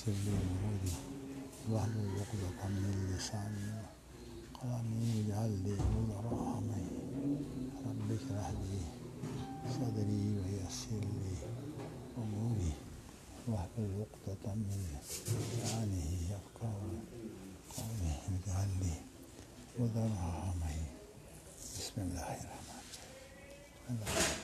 ويسر لي أموري واحلل عقدة من لساني قلمي واجعل لي نور رحمي رب اشرح لي صدري ويسر لي أموري واحلل عقدة من لساني يفقهوا قولي واجعل لي نور رحمي بسم الله الرحمن الرحيم.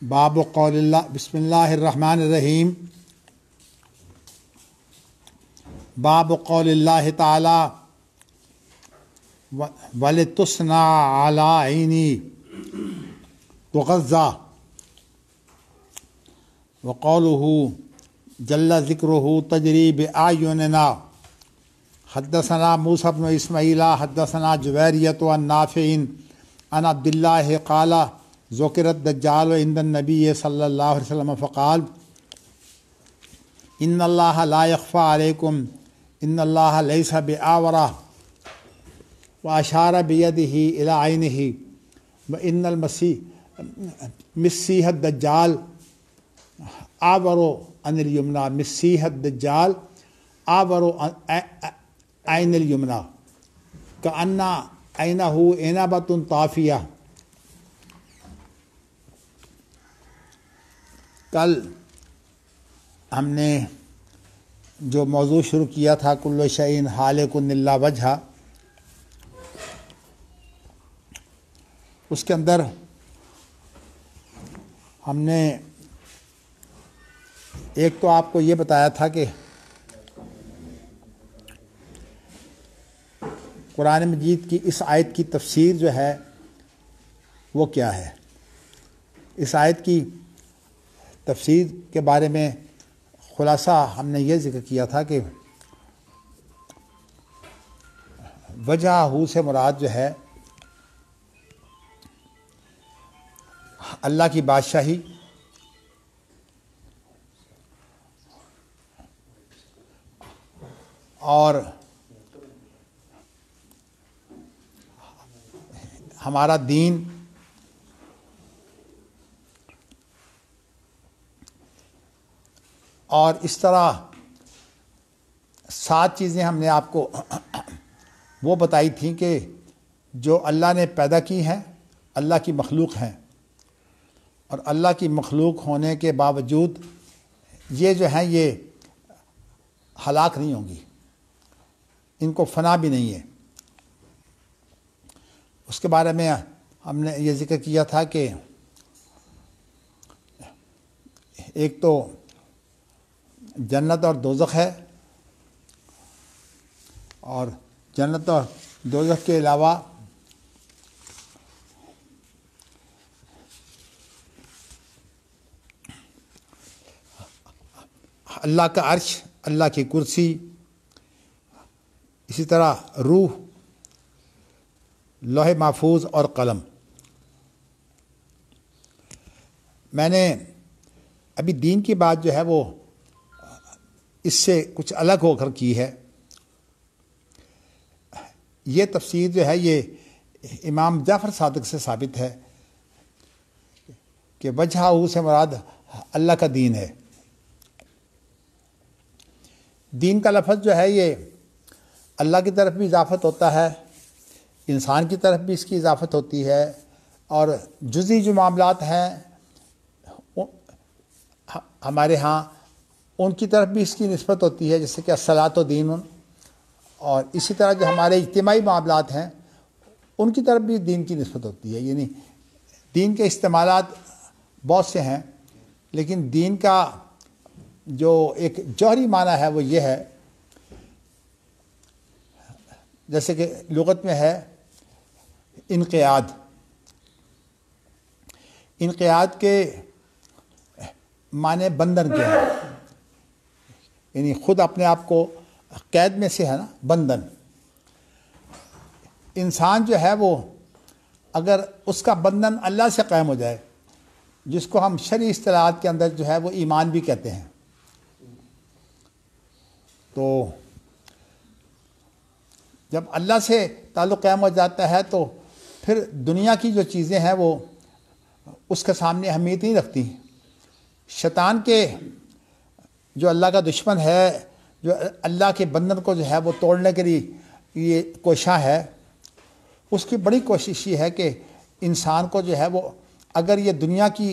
باب قول اللہ بسم اللہ الرحمن الرحیم. باب قول اللہ تعالی وَلِتُصْنَعَ عَلَىٰ عَيْنِي تُغَذَّى وقوله جل ذکرہ تجری بأعیننا. حدثنا موسیٰ بن اسماعیل حدثنا جویریۃ عن نافع عن عبد اللہ قال ذکر الدجال عند النبی صلی اللہ علیہ وسلم فقال ان اللہ لا یخفی علیکم ان اللہ لیس بأعور واشار بیدہ الی عینہ وان مسیح الدجال اعور عن الیمنی. مسیح الدجال اعور عین الیمنی کأن عینہ عنبۃ طافیہ. کل ہم نے جو موضوع شروع کیا تھا کل شیء ہالک الا وجہہ، اس کے اندر ہم نے ایک تو آپ کو یہ بتایا تھا کہ قرآن مجید کی اس آیت کی تفسیر جو ہے وہ کیا ہے. اس آیت کی تفسیر کے بارے میں خلاصہ ہم نے یہ ذکر کیا تھا کہ وجہ ہو سے مراد جو ہے اللہ کی بادشاہی اور ہمارا دین اور اس طرح 7 چیزیں ہم نے آپ کو وہ بتائی تھیں کہ جو اللہ نے پیدا کی ہیں، اللہ کی مخلوق ہیں، اور اللہ کی مخلوق ہونے کے باوجود یہ جو ہیں یہ ہلاک نہیں ہوں گی، ان کو فنا بھی نہیں ہے. اس کے بارے میں ہم نے یہ ذکر کیا تھا کہ ایک تو جنت اور دوزخ ہے، اور جنت اور دوزخ کے علاوہ اللہ کا عرش، اللہ کی کرسی، اسی طرح روح، لوح محفوظ اور قلم. میں نے ابھی دین کی بات جو ہے وہ اس سے کچھ الگ ہو کر کی ہے. یہ تفسیر جو ہے یہ امام جعفر صادق سے ثابت ہے کہ وجہ سے مراد اللہ کا دین ہے. دین کا لفظ جو ہے یہ اللہ کی طرف بھی اضافت ہوتا ہے، انسان کی طرف بھی اس کی اضافت ہوتی ہے، اور جزئی جو معاملات ہیں ہمارے ہاں ان کی طرف بھی اس کی نسبت ہوتی ہے، جیسے کہ الصلاۃ و دین. اور اسی طرح جو ہمارے اجتماعی معاملات ہیں ان کی طرف بھی دین کی نسبت ہوتی ہے. یعنی دین کے استعمالات بہت سے ہیں، لیکن دین کا جو ایک جوہری معنی ہے وہ یہ ہے، جیسے کہ لغت میں ہے انقیاد. انقیاد کے معنی بندھن کے ہیں، یعنی خود اپنے آپ کو قید میں سے ہے نا بندھن. انسان جو ہے وہ اگر اس کا بندھن اللہ سے قائم ہو جائے، جس کو ہم شرعی اصطلاحات کے اندر جو ہے وہ ایمان بھی کہتے ہیں، تو جب اللہ سے تعلق قائم ہو جاتا ہے تو پھر دنیا کی جو چیزیں ہیں وہ اس کے سامنے اہمیت نہیں رکھتی۔ شیطان کے جو اللہ کا دشمن ہے، جو اللہ کے بندھن کو جو ہے وہ توڑنے کے لیے یہ کوشاں ہے، اس کی بڑی کوشش یہ ہے کہ انسان کو جو ہے وہ اگر یہ دنیا کی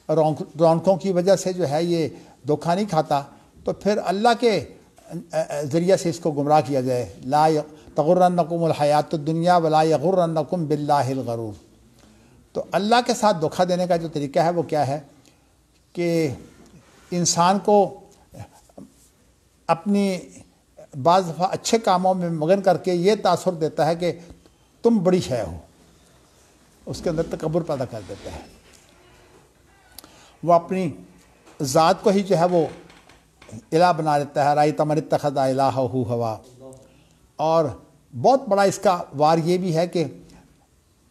رونقوں کی وجہ سے جو ہے یہ دھوکہ نہیں کھاتا تو پھر اللہ کے ذریعے سے اس کو گمراہ کیا جائے۔ لا تغرنکم الحیات الدنیا ولا یغرنکم باللہ الغرور۔ تو اللہ کے ساتھ دھوکہ دینے کا جو طریقہ ہے وہ کیا ہے کہ انسان کو اپنی بعض دفعہ اچھے کاموں میں مگن کر کے یہ تاثر دیتا ہے کہ تم بڑی شے ہو، اس کے اندر تکبر پیدا کر دیتا ہے۔ وہ اپنی ذات کو ہی جو ہے وہ الہ بنا لیتا ہے، رأیت من اتخذ الہہ ہوا۔ اور بہت بڑا اس کا وار یہ بھی ہے کہ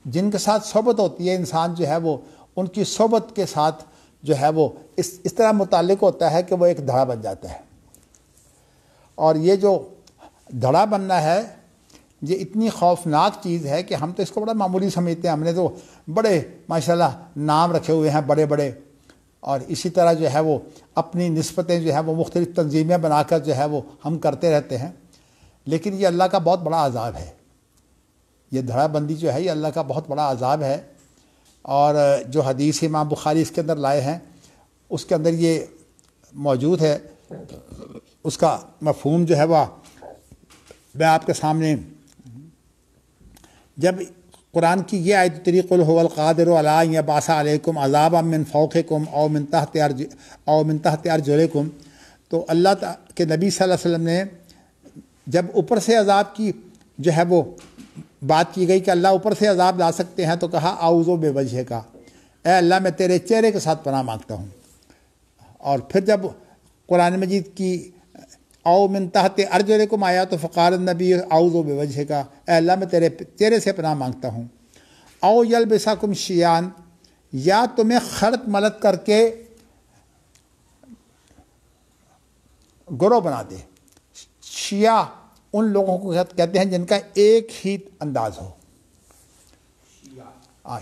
جن کے ساتھ صحبت ہوتی ہے انسان جو ہے وہ ان کی صحبت کے ساتھ جو ہے وہ اس طرح متعلق ہوتا ہے کہ وہ ایک دھڑا بن جاتا ہے۔ اور یہ جو دھڑا بننا ہے یہ اتنی خوفناک چیز ہے کہ ہم تو اس کو بڑا معمولی سمجھتے ہیں، ہم نے تو بڑے ماشاءاللہ نام رکھے ہوئے ہیں بڑے بڑے، اور اسی طرح جو ہے وہ اپنی نسبتیں جو ہے وہ مختلف تنظیمیں بنا کر جو ہے وہ ہم کرتے رہتے ہیں، لیکن یہ اللہ کا بہت بڑا عذاب ہے۔ یہ دھڑا بندی جو ہے یہ اللہ کا بہت بڑا عذاب ہے۔ اور جو حدیث امام بخاری اس کے اندر لائے ہیں اس کے اندر یہ موجود ہے، اس کا مفہوم جو ہے وہ میں آپ کے سامنے، جب قرآن کی یہ آیت اتری قل هو القادر علی ان یبعث علیکم عذابا من فوقکم او من تحت ارجلکم، تو اللہ کے نبی صلی اللہ علیہ وسلم نے جب اوپر سے عذاب کی جو ہے وہ بات کی گئی کہ اللہ اوپر سے عذاب لا سکتے ہیں تو کہا اعوذ بوجہ کا، اے اللہ میں تیرے چہرے کے ساتھ پناہ مانگتا ہوں۔ اور پھر جب قرآن مجید کی او من تحت ارجلکم آیا تو فقال النبی اعوذ بوجہ کا، اے اللہ میں تیرے چہرے سے پناہ مانگتا ہوں۔ او یلبسکم شیعان، یا تمہیں خلط ملط کر کے گروہ بنا دے۔ شیعہ ان لوگوں کو کہتے ہیں جن کا ایک ہی انداز ہو۔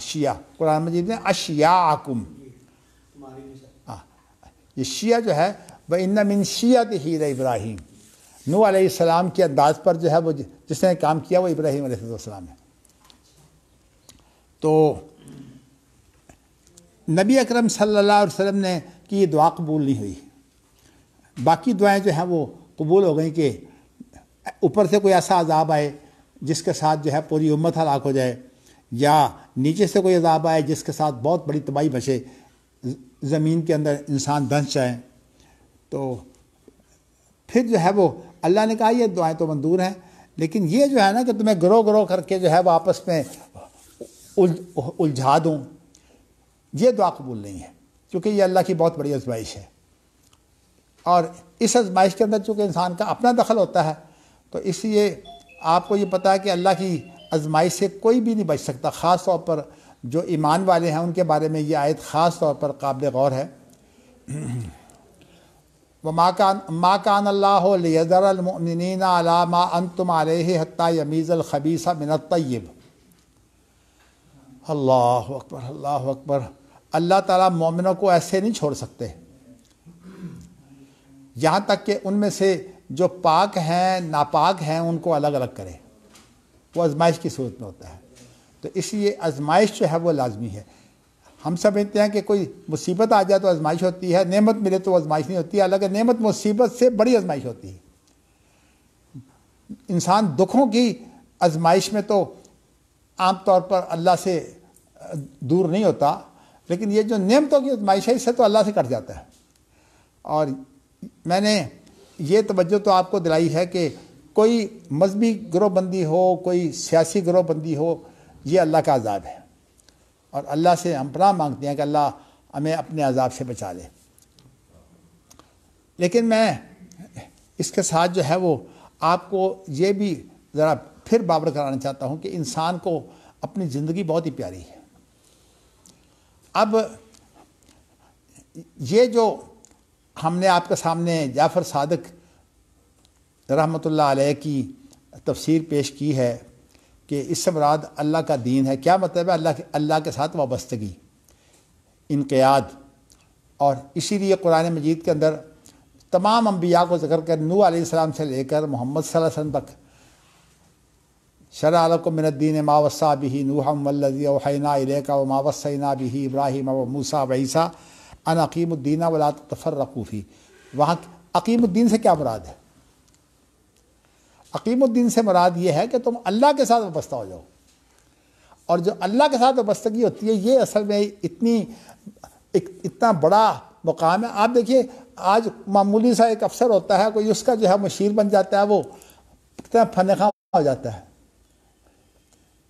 شیعہ قرآن مجید میں اشیاءکم، یہ شیعہ جو ہے وَإِنَّ مِن شِیعَتِهِ لِإِبْرَاہِیم، نوح علیہ السلام کے انداز پر جو ہے وہ جس نے کام کیا وہ ابراہیم علیہ السلام ہے۔ تو نبی اکرم صلی اللہ علیہ وسلم نے کی یہ دعا قبول نہیں ہوئی، باقی دعائیں جو ہیں وہ قبول ہو گئیں کہ اوپر سے کوئی ایسا عذاب آئے جس کے ساتھ جو ہے پوری امت ہلاک ہو جائے، یا نیچے سے کوئی عذاب آئے جس کے ساتھ بہت بڑی تباہی بچے، زمین کے اندر انسان دھنس جائیں۔ تو پھر جو ہے وہ اللہ نے کہا یہ دعائیں تو منظور ہیں، لیکن یہ جو ہے نا کہ تمہیں گروہ گروہ کر کے جو ہے وہ آپس میں الجھا دوں، یہ دعا قبول نہیں ہے، کیونکہ یہ اللہ کی بہت بڑی آزمائش ہے۔ اور اس آزمائش کے اندر چونکہ انسان کا اپنا دخل ہوتا ہے تو اس لیے آپ کو یہ پتہ ہے کہ اللہ کی آزمائش سے کوئی بھی نہیں بچ سکتا، خاص طور پر جو ایمان والے ہیں ان کے بارے میں یہ آیت خاص طور پر قابل غور ہے۔ وَمَا كَانَ اللَّهُ لِيَذَرَ الْمُؤْمِنِينَ عَلَىٰ مَا أَنْتُمْ عَلَيْهِ حَتَّىٰ يَمِيزَ الْخَبِيثَ مِنَ الطَّيِّبِ۔ اللہ اکبر، اللہ اکبر۔ اللہ تعالیٰ مومنوں کو ایسے نہیں چھوڑ سکتے یہاں تک کہ ان میں سے جو پاک ہیں ناپاک ہیں ان کو الگ الگ کرے، وہ آزمائش کی صورت میں ہوتا ہے۔ تو اس لیے آزمائش جو ہے وہ لازمی ہے۔ ہم سمجھتے ہیں کہ کوئی مصیبت آ جائے تو آزمائش ہوتی ہے، نعمت ملے تو آزمائش نہیں ہوتی، حالانکہ نعمت مصیبت سے بڑی آزمائش ہوتی ہے۔ انسان دکھوں کی آزمائش میں تو عام طور پر اللہ سے دور نہیں ہوتا، لیکن یہ جو نعمتوں کی آزمائش ہے اس سے تو اللہ سے کٹ جاتا ہے۔ اور میں نے یہ توجہ تو آپ کو دلائی ہے کہ کوئی مذہبی گروہ بندی ہو، کوئی سیاسی گروہ بندی ہو، یہ اللہ کا عذاب ہے، اور اللہ سے ہم پناہ مانگتے ہیں کہ اللہ ہمیں اپنے عذاب سے بچا لے۔ لیکن میں اس کے ساتھ جو ہے وہ آپ کو یہ بھی ذرا پھر باور کرانا چاہتا ہوں کہ انسان کو اپنی زندگی بہت ہی پیاری ہے۔ اب یہ جو ہم نے آپ کے سامنے جعفر صادق رحمۃ اللہ علیہ کی تفسیر پیش کی ہے کہ اس سے مراد اللہ کا دین ہے، کیا مطلب ہے؟ اللہ کے ساتھ وابستگی، انقیاد۔ اور اسی لیے قرآن مجید کے اندر تمام انبیاء کو ذکر کر نوح علیہ السلام سے لے کر محمد صلی اللہ علیہ وسلم تک، شرع لکم من الدین ما وصی بہ نوحا والذی اوحینا الیک وما وصینا بہ ابراہیم وموسیٰ وعیسیٰ ان اقیموا الدین ولا تتفرقوا فیہ۔ وہاں اقیم الدین سے کیا مراد ہے؟ اقیم الدین سے مراد یہ ہے کہ تم اللہ کے ساتھ وابستہ ہو جاؤ، اور جو اللہ کے ساتھ وابستگی ہوتی ہے یہ اصل میں اتنا بڑا مقام ہے۔ آپ دیکھیے آج معمولی سا ایک افسر ہوتا ہے، کوئی اس کا جو ہے مشیر بن جاتا ہے، وہ کتنا فن خواہ ہو جاتا ہے۔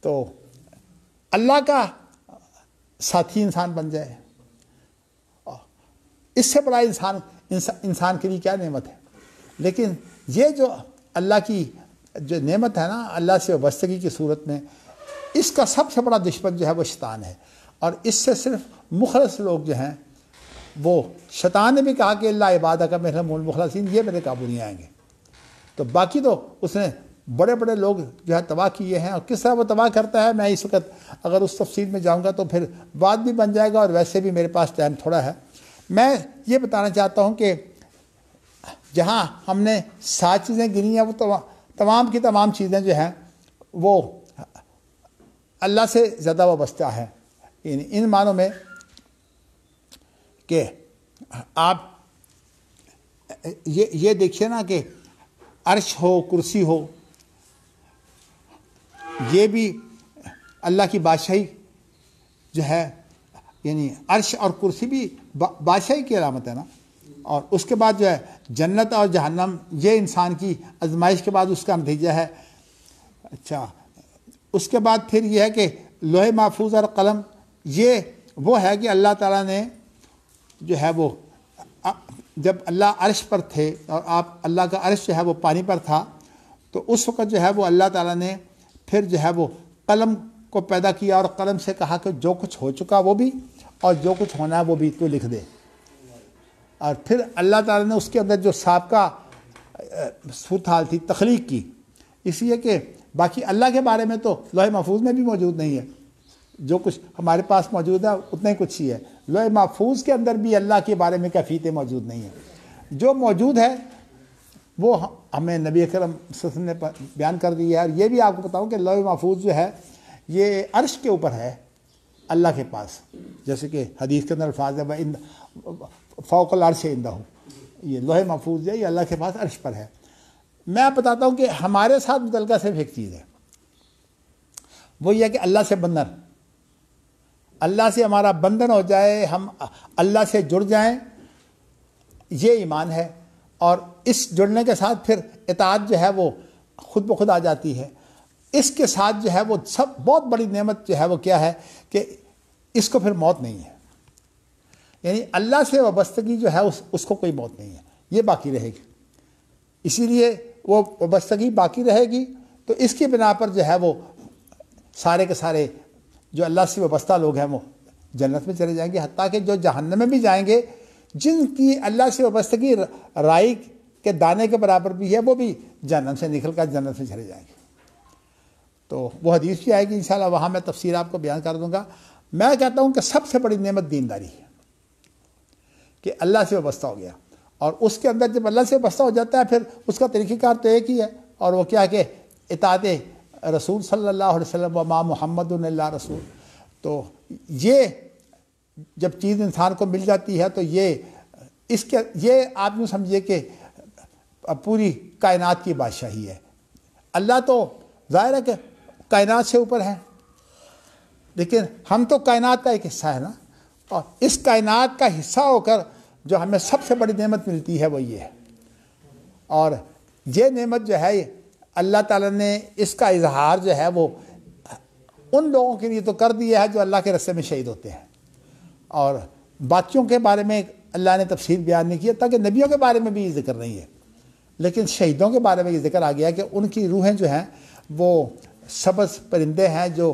تو اللہ کا ساتھی انسان بن جائے، اس سے بڑا انسان کے لیے کیا نعمت ہے۔ لیکن یہ جو اللہ کی جو نعمت ہے نا، اللہ سے وابستگی کی صورت میں، اس کا سب سے بڑا دشمن جو ہے وہ شیطان ہے، اور اس سے صرف مخلص لوگ جو ہیں وہ، شیطان نے بھی کہا کہ اللہ عبادہ کا منہم المخلصین، یہ میرے قابو نہیں آئیں گے۔ تو باقی تو اس نے بڑے بڑے لوگ جو ہے تباہ کیے ہیں، اور کس طرح وہ تباہ کرتا ہے میں اس وقت اگر اس تفصیل میں جاؤں گا تو پھر بات بھی بن جائے گا، اور ویسے بھی میرے پاس ٹائم تھوڑا ہے۔ میں یہ بتانا چاہتا ہوں کہ جہاں ہم نے 7 چیزیں گنی ہیں، وہ تمام کی تمام چیزیں جو ہیں وہ اللہ سے زیادہ وابستہ ہے، یعنی ان معنوں میں کہ آپ یہ دیکھیے نا کہ عرش ہو، کرسی ہو، یہ بھی اللہ کی بادشاہی جو ہے، یعنی عرش اور کرسی بھی بادشاہی کی علامت ہے نا۔ اور اس کے بعد جو ہے جنت اور جہنم، یہ انسان کی آزمائش کے بعد اس کا نتیجہ ہے۔ اچھا، اس کے بعد پھر یہ ہے کہ لوح محفوظ اور قلم، یہ وہ ہے کہ اللہ تعالیٰ نے جو ہے وہ، جب اللہ عرش پر تھے اور اللہ کا عرش جو ہے وہ پانی پر تھا، تو اس وقت جو ہے وہ اللہ تعالیٰ نے پھر جو ہے وہ قلم کو پیدا کیا، اور قلم سے کہا کہ جو کچھ ہو چکا وہ بھی، اور جو کچھ ہونا ہے وہ بھی تو لکھ دے۔ اور پھر اللہ تعالیٰ نے اس کے اندر جو سابقہ صورتحال تھی تخلیق کی، اس لیے کہ باقی اللہ کے بارے میں تو لوح محفوظ میں بھی موجود نہیں ہے، جو کچھ ہمارے پاس موجود ہے اتنا ہی کچھ ہی ہے۔ لوح محفوظ کے اندر بھی اللہ کے بارے میں کیفیتیں موجود نہیں ہیں، جو موجود ہے وہ ہمیں نبی اکرم صلی اللہ علیہ وسلم نے بیان کر دی ہے۔ اور یہ بھی آپ کو بتاؤں کہ لوح محفوظ جو ہے یہ عرش کے اوپر ہے اللہ کے پاس، جیسے کہ حدیث کے اندر الفاظ ہے فوق العرش عندہ، یہ لوح محفوظ ہے، یہ اللہ کے پاس عرش پر ہے۔ میں آپ بتاتا ہوں کہ ہمارے ساتھ متعلقہ صرف ایک چیز ہے، وہ یہ کہ اللہ سے بندھن، اللہ سے ہمارا بندھن ہو جائے، ہم اللہ سے جڑ جائیں، یہ ایمان ہے۔ اور اس جڑنے کے ساتھ پھر اطاعت جو ہے وہ خود بخود آ جاتی ہے۔ اس کے ساتھ جو ہے وہ سب بہت بڑی نعمت جو ہے وہ کیا ہے کہ اس کو پھر موت نہیں ہے، یعنی اللہ سے وابستگی جو ہے اس کو کوئی موت نہیں ہے، یہ باقی رہے گی۔ اسی لیے وہ وابستگی باقی رہے گی، تو اس کی بنا پر جو ہے وہ سارے کے سارے جو اللہ سے وابستہ لوگ ہیں وہ جنت میں چلے جائیں گے، حتیٰ کہ جو جہنم میں بھی جائیں گے، جن کی اللہ سے وابستگی رائی کے دانے کے برابر بھی ہے، وہ بھی جہنم سے نکل کر جنت میں چلے جائیں گے۔ تو وہ حدیث بھی آئے گی انشاءاللہ، وہاں میں تفسیر آپ کو بیان کر دوں گا۔ میں کہتا ہوں کہ سب سے بڑی نعمت دینداری ہے کہ اللہ سے وابستہ ہو گیا، اور اس کے اندر جب اللہ سے وابستہ ہو جاتا ہے پھر اس کا طریقہ کار تو ایک ہی ہے، اور وہ کیا کہ اطاعت رسول صلی اللہ علیہ وسلم وما محمد اللہ رسول۔ تو یہ جب چیز انسان کو مل جاتی ہے تو یہ آپ یوں سمجھیے کہ پوری کائنات کی بادشاہی ہے۔ اللہ تو ظاہر ہے کہ کائنات سے اوپر ہے، لیکن ہم تو کائنات کا ایک حصہ ہے نا، اور اس کائنات کا حصہ ہو کر جو ہمیں سب سے بڑی نعمت ملتی ہے وہ یہ ہے۔ اور یہ نعمت جو ہے اللہ تعالیٰ نے اس کا اظہار جو ہے وہ ان لوگوں کے لیے تو کر دیا ہے جو اللہ کے راستے میں شہید ہوتے ہیں، اور باقیوں کے بارے میں اللہ نے تفصیل بیان نہیں کیا، تاکہ نبیوں کے بارے میں بھی یہ ذکر نہیں ہے، لیکن شہیدوں کے بارے میں یہ ذکر آ گیا کہ ان کی روحیں جو ہیں وہ سبز پرندے ہیں جو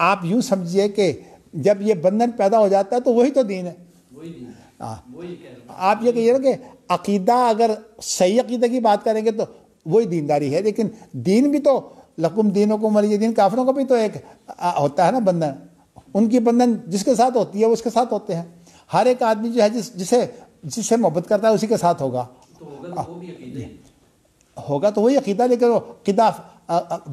آپ یوں سمجھیے کہ جب یہ بندھن پیدا ہو جاتا ہے تو وہی تو دین ہے. وہی دین ہے. ہاں وہی کہہ رہا ہوں. آپ یہ کہیے نا کہ عقیدہ اگر صحیح عقیدہ کی بات کریں گے تو وہی دینداری ہے، لیکن دین بھی تو لکم دینکم ولی دین، کافروں کا بھی تو ایک ہوتا ہے نا بندھن. ان کی بندھن جس کے ساتھ ہوتی ہے وہ اس کے ساتھ ہوتے ہیں. ہر ایک آدمی جو ہے جس سے محبت کرتا ہے اسی کے ساتھ ہوگا. تو ہوگا تو وہ بھی عقیدہ ہی. ہوگا تو وہی عقیدہ، لیکن وہ عقیدہ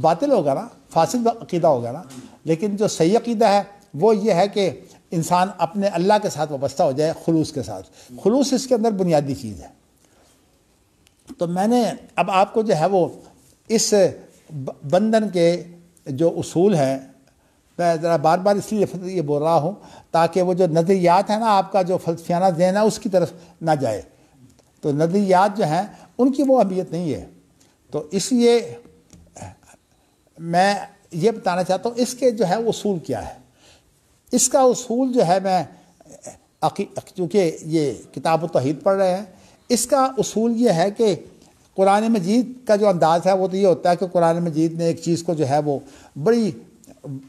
باطل ہوگا نا، فاسد عقیدہ ہوگا نا. لیکن جو صحیح عقیدہ ہے وہ یہ ہے کہ انسان اپنے اللہ کے ساتھ وابستہ ہو جائے، خلوص کے ساتھ. خلوص اس کے اندر بنیادی چیز ہے. تو میں نے اب آپ کو جو ہے وہ اس بندھن کے جو اصول ہیں، میں ذرا بار بار اس لیے یہ بول رہا ہوں تاکہ وہ جو نظریات ہیں نا، آپ کا جو فلسفیانہ ذہن ہے اس کی طرف نہ جائے. تو نظریات جو ہیں ان کی وہ اہمیت نہیں ہے. تو اس لیے میں یہ بتانا چاہتا ہوں اس کے جو ہے اصول کیا ہے. اس کا اصول جو ہے، میں چونکہ یہ کتاب التوحید پڑھ رہے ہیں، اس کا اصول یہ ہے کہ قرآن مجید کا جو انداز ہے وہ تو یہ ہوتا ہے کہ قرآن مجید نے ایک چیز کو جو ہے وہ بڑی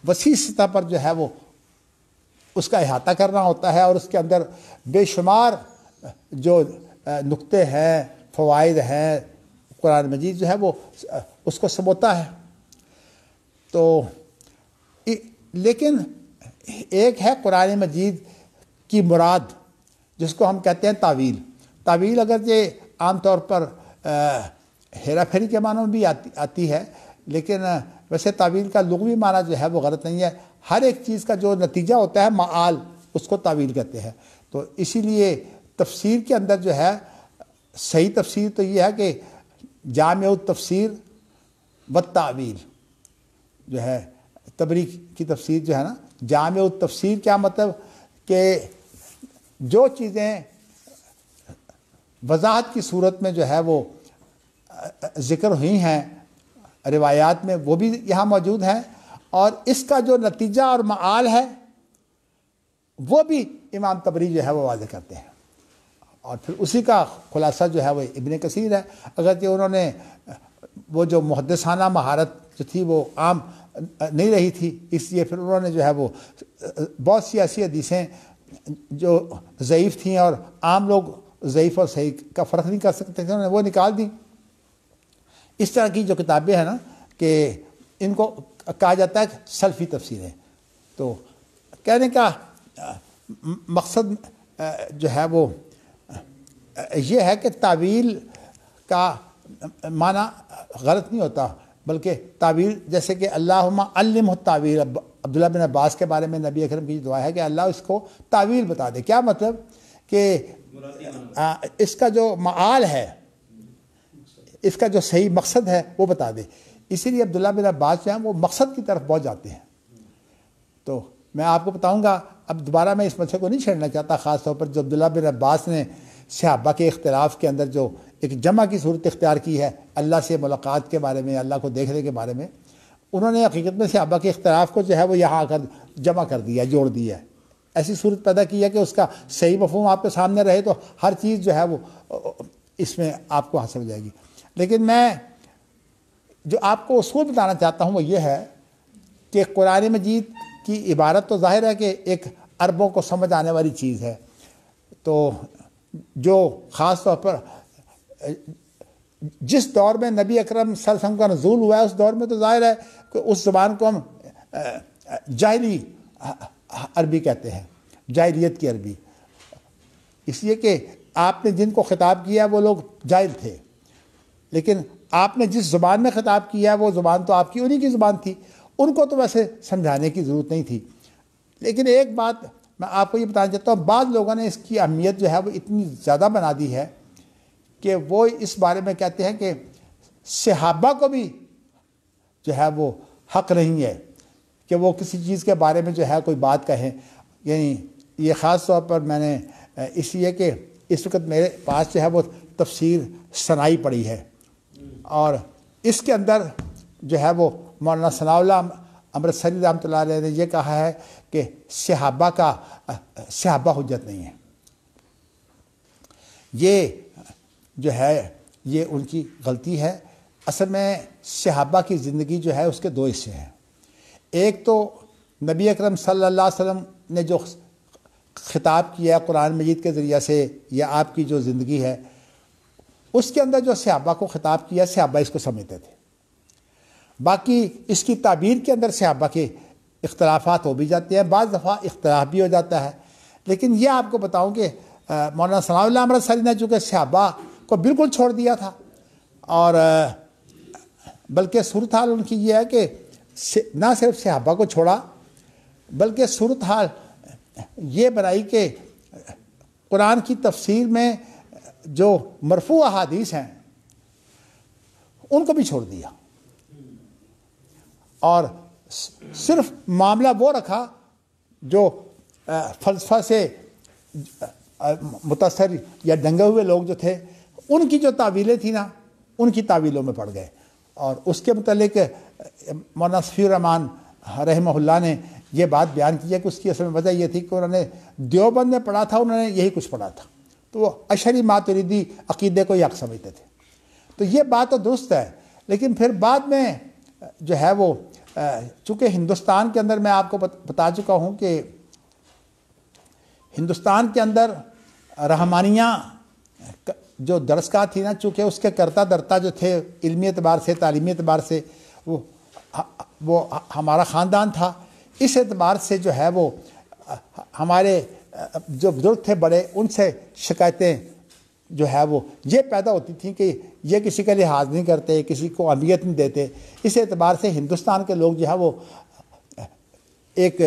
وسیع سطح پر جو ہے وہ اس کا احاطہ کرنا ہوتا ہے، اور اس کے اندر بے شمار جو نقطے ہیں، فوائد ہیں، قرآن مجید جو ہے وہ اس کو سموتا ہے. تو لیکن ایک ہے قرآن مجید کی مراد، جس کو ہم کہتے ہیں تعویل. تعویل اگرچہ عام طور پر ہیرا پھیری کے معنوں میں بھی آتی ہے، لیکن ویسے تعویل کا لغوی معنی جو ہے وہ غلط نہیں ہے. ہر ایک چیز کا جو نتیجہ ہوتا ہے، معال، اس کو تعویل کہتے ہیں. تو اسی لیے تفسیر کے اندر جو ہے صحیح تفسیر تو یہ ہے کہ جامع التفسیر والتعویل جو ہے. تبری کی تفسیر جو ہے نا، جامع التفسیر کیا مطلب کہ جو چیزیں وضاحت کی صورت میں جو ہے وہ ذکر ہوئی ہیں روایات میں، وہ بھی یہاں موجود ہیں، اور اس کا جو نتیجہ اور معال ہے وہ بھی امام تبری جو ہے وہ واضح کرتے ہیں. اور پھر اسی کا خلاصہ جو ہے وہ ابن کثیر ہے. اگرچہ انہوں نے وہ جو محدثانہ مہارت جو تھی وہ عام نہیں رہی تھی، اس لیے پھر انہوں نے جو ہے وہ بہت سی ایسی حدیثیں جو ضعیف تھیں اور عام لوگ ضعیف اور صحیح کا فرق نہیں کر سکتے تھے، انہوں نے وہ نکال دیں. اس طرح کی جو کتابیں ہیں نا کہ ان کو کہا جاتا ہے سلفی تفسیریں. تو کہنے کا مقصد جو ہے وہ یہ ہے کہ تعویل کا معنی غلط نہیں ہوتا، بلکہ تعویل جیسے کہ اللہم علمہ التعویل. عبداللہ بن عباس کے بارے میں نبی اکرم کی دعا ہے کہ اللہ اس کو تعویل بتا دے. کیا مطلب کہ اس کا جو معال ہے، اس کا جو صحیح مقصد ہے وہ بتا دے. اسی لیے عبداللہ بن عباس جو ہیں وہ مقصد کی طرف پہنچ جاتے ہیں. تو میں آپ کو بتاؤں گا، اب دوبارہ میں اس مسئلے کو نہیں چھیڑنا چاہتا، خاص طور پر جو عبداللہ بن عباس نے صحابہ کے اختلاف کے اندر جو ایک جمع کی صورت اختیار کی ہے اللہ سے ملاقات کے بارے میں، اللہ کو دیکھنے کے بارے میں، انہوں نے حقیقت میں صحابہ کے اختلاف کو جو ہے وہ یہاں آ کر جمع کر دیا، جوڑ دیا ہے. ایسی صورت پیدا کی ہے کہ اس کا صحیح مفہوم آپ کے سامنے رہے تو ہر چیز جو ہے وہ اس میں آپ کو حاصل ہو جائے گی. لیکن میں جو آپ کو اصول بتانا چاہتا ہوں وہ یہ ہے کہ قرآن مجید کی عبارت تو ظاہر ہے کہ ایک عربوں کو سمجھ آنے والی چیز ہے. تو جو خاص طور پر جس دور میں نبی اکرم صلی اللہ علیہ وسلم کا نزول ہوا ہے اس دور میں تو ظاہر ہے کہ اس زبان کو ہم جاہلی عربی کہتے ہیں، جاہلیت کی عربی، اس لیے کہ آپ نے جن کو خطاب کیا وہ لوگ جاہل تھے. لیکن آپ نے جس زبان میں خطاب کیا وہ زبان تو آپ کی انہی کی زبان تھی، ان کو تو ویسے سمجھانے کی ضرورت نہیں تھی. لیکن ایک بات میں آپ کو یہ بتانا چاہتا ہوں، بعض لوگوں نے اس کی اہمیت جو ہے وہ اتنی زیادہ بنا دی ہے کہ وہ اس بارے میں کہتے ہیں کہ صحابہ کو بھی جو ہے وہ حق نہیں ہے کہ وہ کسی چیز کے بارے میں جو ہے کوئی بات کہیں. یعنی یہ خاص طور پر میں نے اس لیے کہ اس وقت میرے پاس جو ہے وہ تفسیر ثنائی پڑی ہے، اور اس کے اندر جو ہے وہ مولانا ثناء اللہ امرتسری رحمۃ اللہ علیہ نے یہ کہا ہے کہ صحابہ حجت نہیں ہے. یہ جو ہے یہ ان کی غلطی ہے. اصل میں صحابہ کی زندگی جو ہے اس کے دو حصے ہیں. ایک تو نبی اکرم صلی اللہ علیہ وسلم نے جو خطاب کیا قرآن مجید کے ذریعہ سے یا آپ کی جو زندگی ہے اس کے اندر جو صحابہ کو خطاب کیا صحابہ اس کو سمجھتے تھے. باقی اس کی تعبیر کے اندر صحابہ کے اختلافات ہو بھی جاتے ہیں, بعض دفعہ اختلاف بھی ہو جاتا ہے. لیکن یہ آپ کو بتاؤں کہ مولانا ثناء اللہ امرتسری نے چونکہ صحابہ کو بالکل چھوڑ دیا تھا, اور بلکہ صورتحال ان کی یہ ہے کہ نہ صرف صحابہ کو چھوڑا بلکہ صورتحال یہ بنائی کہ قرآن کی تفسیر میں جو مرفوع احادیث ہیں ان کو بھی چھوڑ دیا, اور صرف معاملہ وہ رکھا جو فلسفہ سے متاثر یا ڈنگے ہوئے لوگ جو تھے ان کی جو تعویلیں تھیں نا ان کی تعویلوں میں پڑ گئے. اور اس کے متعلق مولانا صفی الرحمان رحمہ اللہ نے یہ بات بیان کی ہے کہ اس کی اصل میں وجہ یہ تھی کہ انہوں نے دیوبند میں پڑھا تھا, انہوں نے یہی کچھ پڑھا تھا, تو وہ اشعری ماتریدی عقیدے کو حق سمجھتے تھے. تو یہ بات تو درست ہے, لیکن پھر بعد میں جو ہے وہ چونکہ ہندوستان کے اندر میں آپ کو بتا چکا ہوں کہ ہندوستان کے اندر رحمانیہ جو درسگاہ تھی نا, چونکہ اس کے کرتا درتا جو تھے علمی اعتبار سے تعلیمی اعتبار سے وہ ہمارا خاندان تھا. اس اعتبار سے جو ہے وہ ہمارے جو بزرگ تھے بڑے ان سے شکایتیں جو ہے وہ یہ پیدا ہوتی تھیں کہ یہ کسی کا لحاظ نہیں کرتے, کسی کو اہمیت نہیں دیتے. اس اعتبار سے ہندوستان کے لوگ جو ہے وہ ایک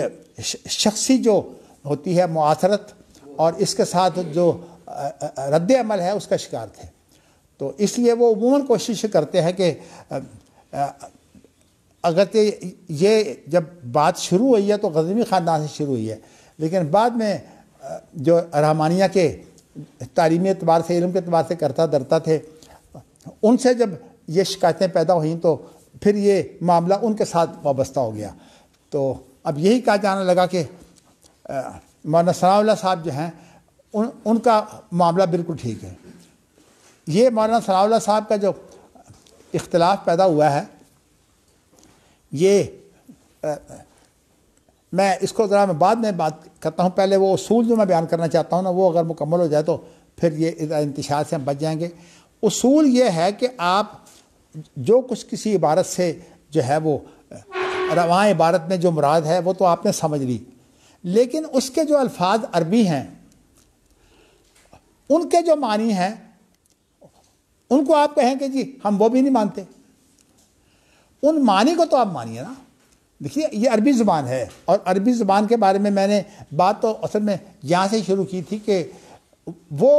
شخصی جو ہوتی ہے معاصرت اور اس کے ساتھ جو رد عمل ہے اس کا شکار تھے. تو اس لیے وہ عموماً کوشش کرتے ہیں کہ اگرچہ یہ جب بات شروع ہوئی ہے تو غزنوی خاندان سے شروع ہوئی ہے, لیکن بعد میں جو رحمانیہ کے تعلیمی اعتبار سے علم کے اعتبار سے کرتا درتا تھے ان سے جب یہ شکایتیں پیدا ہوئیں تو پھر یہ معاملہ ان کے ساتھ وابستہ ہو گیا. تو اب یہی کہا جانے لگا کہ مولانا ثناء اللہ صاحب جو ہیں ان کا معاملہ بالکل ٹھیک ہے. یہ مولانا ثناء اللہ صاحب کا جو اختلاف پیدا ہوا ہے یہ میں اس کو ذرا میں بعد میں بات کرتا ہوں. پہلے وہ اصول جو میں بیان کرنا چاہتا ہوں نا وہ اگر مکمل ہو جائے تو پھر یہ انتشار سے ہم بچ جائیں گے. اصول یہ ہے کہ آپ جو کچھ کسی عبارت سے جو ہے وہ رواں عبارت میں جو مراد ہے وہ تو آپ نے سمجھ لی, لیکن اس کے جو الفاظ عربی ہیں ان کے جو معنی ہیں ان کو آپ کہیں کہ جی ہم وہ بھی نہیں مانتے. ان معنی کو تو آپ مانیے نا. دیکھیے یہ عربی زبان ہے, اور عربی زبان کے بارے میں نے بات تو اصل میں یہاں سے شروع کی تھی کہ وہ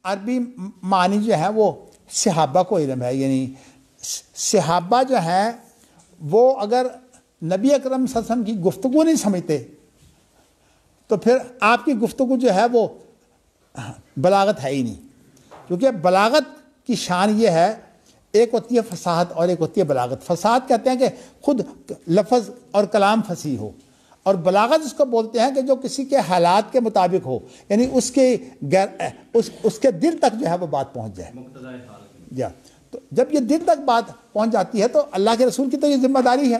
عربی معنی جو ہے وہ صحابہ کو علم ہے. یعنی صحابہ جو ہیں وہ اگر نبی اکرم صلی اللہ علیہ وسلم کی گفتگو نہیں سمجھتے تو پھر آپ کی گفتگو جو ہے وہ بلاغت ہے ہی نہیں. کیونکہ بلاغت کی شان یہ ہے, ایک ہوتی ہے فصاحت اور ایک ہوتی ہے بلاغت. فصاحت کہتے ہیں کہ خود لفظ اور کلام فصیح ہو, اور بلاغت اس کو بولتے ہیں کہ جو کسی کے حالات کے مطابق ہو, یعنی اس کے دل تک جو ہے وہ بات پہنچ جائے. تو جب یہ دل تک بات پہنچ جاتی ہے تو اللہ کے رسول کی تو یہ ذمہ داری ہے.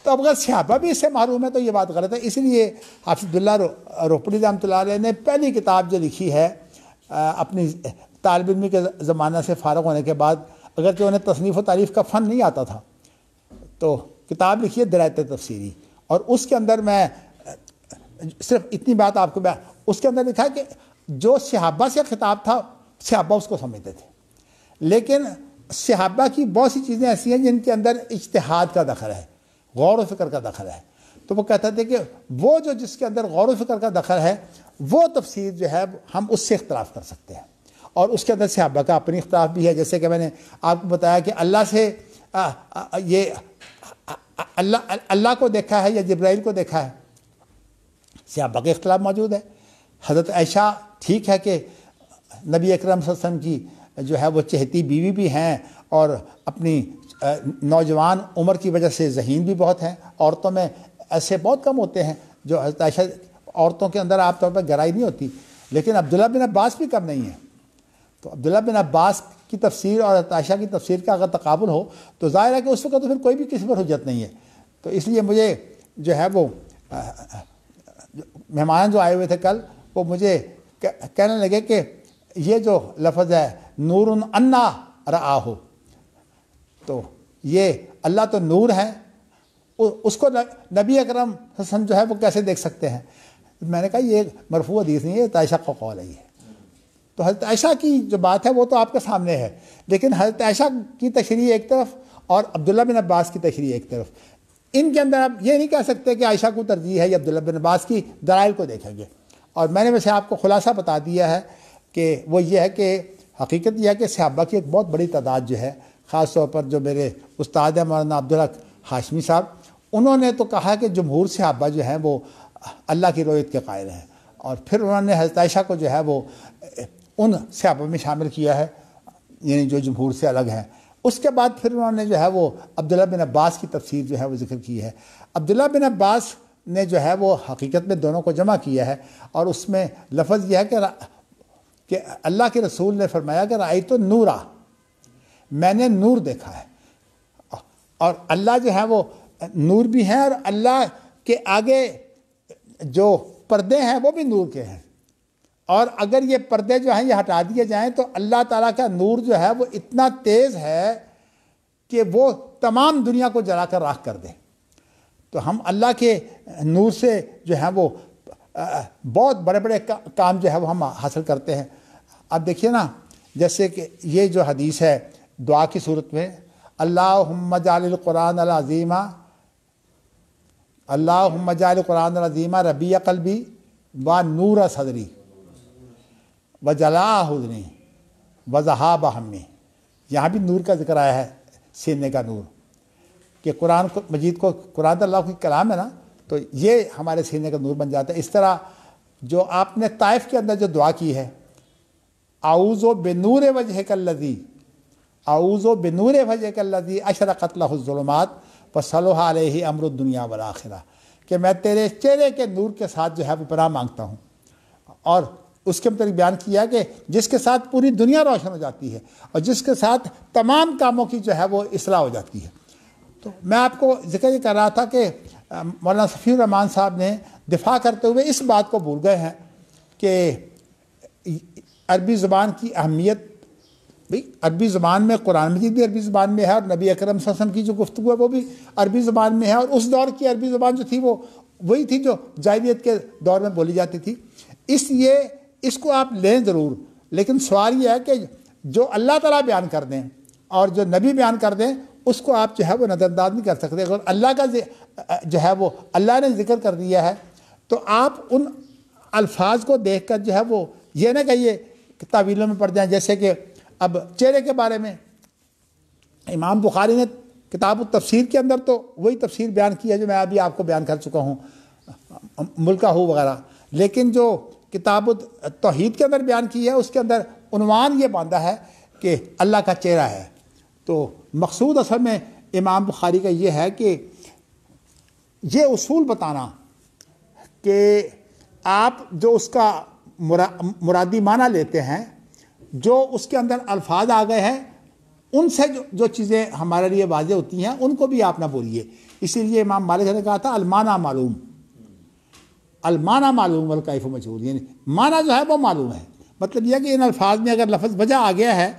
تو اب اگر صحابہ بھی اس سے معروم ہے تو یہ بات غلط ہے. اس لیے حافظ عبداللہ روپڑی رحمۃ اللہ علیہ نے پہلی کتاب جو لکھی ہے اپنی طالب علمی کے زمانہ سے فارغ ہونے کے بعد, اگرچہ انہیں تصنیف و تعریف کا فن نہیں آتا تھا, تو کتاب لکھی ہے درایت تفسیری, اور اس کے اندر میں صرف اتنی بات آپ کو اس کے اندر لکھا ہے کہ جو صحابہ سے خطاب تھا صحابہ اس کو سمجھتے تھے, لیکن صحابہ کی بہت سی چیزیں ایسی ہیں جن کے اندر اجتہاد کا دخل ہے, غور و فکر کا دخل ہے. تو وہ کہتے تھے کہ وہ جو جس کے اندر غور و فکر کا دخل ہے وہ تفسیر جو ہے ہم اس سے اختلاف کر سکتے ہیں, اور اس کے اندر صحابہ کا اپنی اختلاف بھی ہے. جیسے کہ میں نے آپ کو بتایا کہ اللہ سے یہ اللہ کو دیکھا ہے یا جبرائیل کو دیکھا ہے, صحابہ کا اختلاف موجود ہے. حضرت عائشہ ٹھیک ہے کہ نبی اکرم صلی اللہ علیہ وسلم کی جو ہے وہ چہتی بیوی بھی ہیں, اور اپنی نوجوان عمر کی وجہ سے ذہین بھی بہت ہیں. عورتوں میں ایسے بہت کم ہوتے ہیں جو حضرت عائشہ, عورتوں کے اندر عام طور پر گہرائی نہیں ہوتی, لیکن عبداللہ بن عباس بھی کم نہیں ہیں. تو عبداللہ بن عباس کی تفسیر اور حضرت عائشہ کی تفسیر کا اگر تقابل ہو تو ظاہر ہے کہ اس وقت تو پھر کوئی بھی کسی پر حجت نہیں ہے. تو اس لیے مجھے جو ہے وہ مہمان جو آئے ہوئے تھے کل، وہ مجھے کہنے لگے کہ یہ جو لفظ ہے نور انا رآہ، تو یہ اللہ تو نور ہے، اس کو نبی اکرم صلی اللہ علیہ وسلم جو ہے وہ کیسے دیکھ سکتے ہیں؟ میں نے کہا یہ ایک مرفوع حدیث نہیں ہے، حضرت عائشہ کا قول ہے یہ۔ تو حضرت عائشہ کی جو بات ہے وہ تو آپ کے سامنے ہے، لیکن حضرت عائشہ کی تشریح ایک طرف اور عبداللہ بن عباس کی تشریح ایک طرف، ان کے اندر آپ یہ نہیں کہہ سکتے کہ عائشہ کو ترجیح ہے یا عبداللہ بن عباس کی دلائل کو دیکھیں گے۔ اور میں نے ویسے آپ کو خلاصہ بتا دیا ہے کہ وہ یہ ہے کہ حقیقت یہ ہے کہ صحابہ کی ایک بہت بڑی تعداد جو ہے، خاص طور پر جو میرے استاد ہیں مولانا عبدالحق ہاشمی صاحب، انہوں نے تو کہا کہ جمہور صحابہ جو ہیں وہ اللہ کی رؤیت کے قائل ہیں، اور پھر انہوں نے حضرت عائشہ کو جو ہے وہ ان صحابہ میں شامل کیا ہے، یعنی جو جمہور سے الگ ہیں۔ اس کے بعد پھر انہوں نے جو ہے وہ عبداللہ بن عباس کی تفسیر جو ہے وہ ذکر کی ہے۔ عبداللہ بن عباس نے جو ہے وہ حقیقت میں دونوں کو جمع کیا ہے، اور اس میں لفظ یہ ہے کہ اللہ کے رسول نے فرمایا کہ رأیت نورا، میں نے نور دیکھا ہے، اور اللہ جو ہے وہ نور بھی ہیں، اور اللہ کے آگے جو پردے ہیں وہ بھی نور کے ہیں، اور اگر یہ پردے جو ہیں یہ ہٹا دیے جائیں تو اللہ تعالیٰ کا نور جو ہے وہ اتنا تیز ہے کہ وہ تمام دنیا کو جلا کر راکھ کر دے۔ تو ہم اللہ کے نور سے جو ہے وہ بہت بڑے بڑے کام جو ہے وہ ہم حاصل کرتے ہیں۔ اب دیکھیے نا، جیسے کہ یہ جو حدیث ہے دعا کی صورت میں، اللہم اجعل القرآن العظیم، اللہم اجعل القرآن العظیم ربیع قلبی و نور صدری و جلاء حزنی و ذہاب ہمی۔ یہاں بھی نور کا ذکر آیا ہے، سینے کا نور، کہ قرآن مجید کو، قرآن اللہ کی کلام ہے نا، تو یہ ہمارے سینے کا نور بن جاتا ہے۔ اس طرح جو آپ نے طائف کے اندر جو دعا کی ہے، اعوذ بنور وجہک الذی، اعوذ بنور وجہک الذی اشرقت لہ الظلمات وصلح علیہ امر الدنیا والآخرہ، کہ میں تیرے چہرے کے نور کے ساتھ جو ہے وہ پناہ مانگتا ہوں، اور اس کے متعلق بیان کیا کہ جس کے ساتھ پوری دنیا روشن ہو جاتی ہے، اور جس کے ساتھ تمام کاموں کی جو ہے وہ اصلاح ہو جاتی ہے۔ تو میں آپ کو ذکر یہ کر رہا تھا کہ مولانا صفی الرحمان صاحب نے دفاع کرتے ہوئے اس بات کو بھول گئے ہیں کہ عربی زبان کی اہمیت، بھئی عربی زبان میں قرآن مجید بھی عربی زبان میں ہے، اور نبی اکرم صلی اللہ علیہ وسلم کی جو گفتگو ہے وہ بھی عربی زبان میں ہے، اور اس دور کی عربی زبان جو تھی وہ وہی تھی جو جاہلیت کے دور میں بولی جاتی تھی۔ اس لیے اس کو آپ لیں ضرور، لیکن سوال یہ ہے کہ جو اللہ تعالیٰ بیان کر دیں اور جو نبی بیان کر دیں اس کو آپ جو ہے وہ نظر انداز نہیں کر سکتے۔ اگر اللہ کا جو ہے وہ اللہ نے ذکر کر دیا ہے تو آپ ان الفاظ کو دیکھ کر جو ہے وہ یہ نہ کہیے کہ تعویلوں میں پڑ جائیں۔ جیسے کہ اب چہرے کے بارے میں امام بخاری نے کتاب التفسیر کے اندر تو وہی تفسیر بیان کی ہے جو میں ابھی آپ کو بیان کر چکا ہوں، ملکہ ہو وغیرہ، لیکن جو کتاب التوحید کے اندر بیان کی ہے اس کے اندر عنوان یہ باندھا ہے کہ اللہ کا چہرہ ہے۔ تو مقصود اصل میں امام بخاری کا یہ ہے کہ یہ اصول بتانا کہ آپ جو اس کا مرادی معنی لیتے ہیں، جو اس کے اندر الفاظ آ گئے ہیں ان سے جو چیزیں ہمارے لیے واضح ہوتی ہیں ان کو بھی آپ نہ بولیے۔ اسی لیے امام مالک نے کہا تھا المعنی معلوم، المعنی معلوم والکیف مجہول، یعنی معنی جو ہے وہ معلوم ہے۔ مطلب یہ کہ ان الفاظ میں اگر لفظ وجہ آ گیا ہے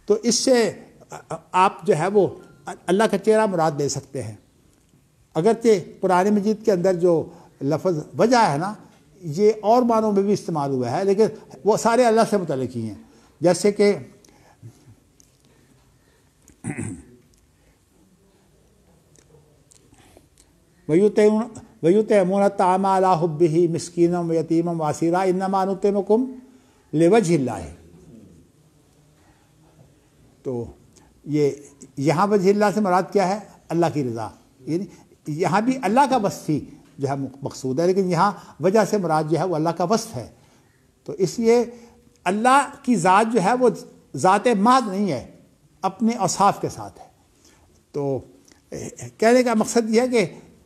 تو اس سے آپ جو ہے وہ اللہ کا چہرہ مراد دے سکتے ہیں۔ اگرچہ قرآن مجید کے اندر جو لفظ وجہ ہے نا یہ اور معنوں میں بھی استعمال ہوا ہے، لیکن وہ سارے اللہ سے متعلق ہی ہیں۔ جیسے کہ وَيُطْعِمُونَ الطَّعَامَ عَلَىٰ حُبِّهِ مِسْكِينًا وَيَتِيمًا وَأَسِيرًا إِنَّمَا نُطْعِمُكُمْ لِوَجْهِ اللَّهِ۔ تو یہ یہاں وجہ اللہ سے مراد کیا ہے؟ اللہ کی رضا، یعنی یہاں بھی اللہ کا وصف ہی جو ہے مقصود ہے، لیکن یہاں وجہ سے مراد جو ہے وہ اللہ کا وصف ہے۔ تو اس لیے اللہ کی ذات جو ہے وہ ذات محض نہیں ہے، اپنے اوصاف کے ساتھ ہے۔ تو کہنے کا مقصد یہ ہے کہ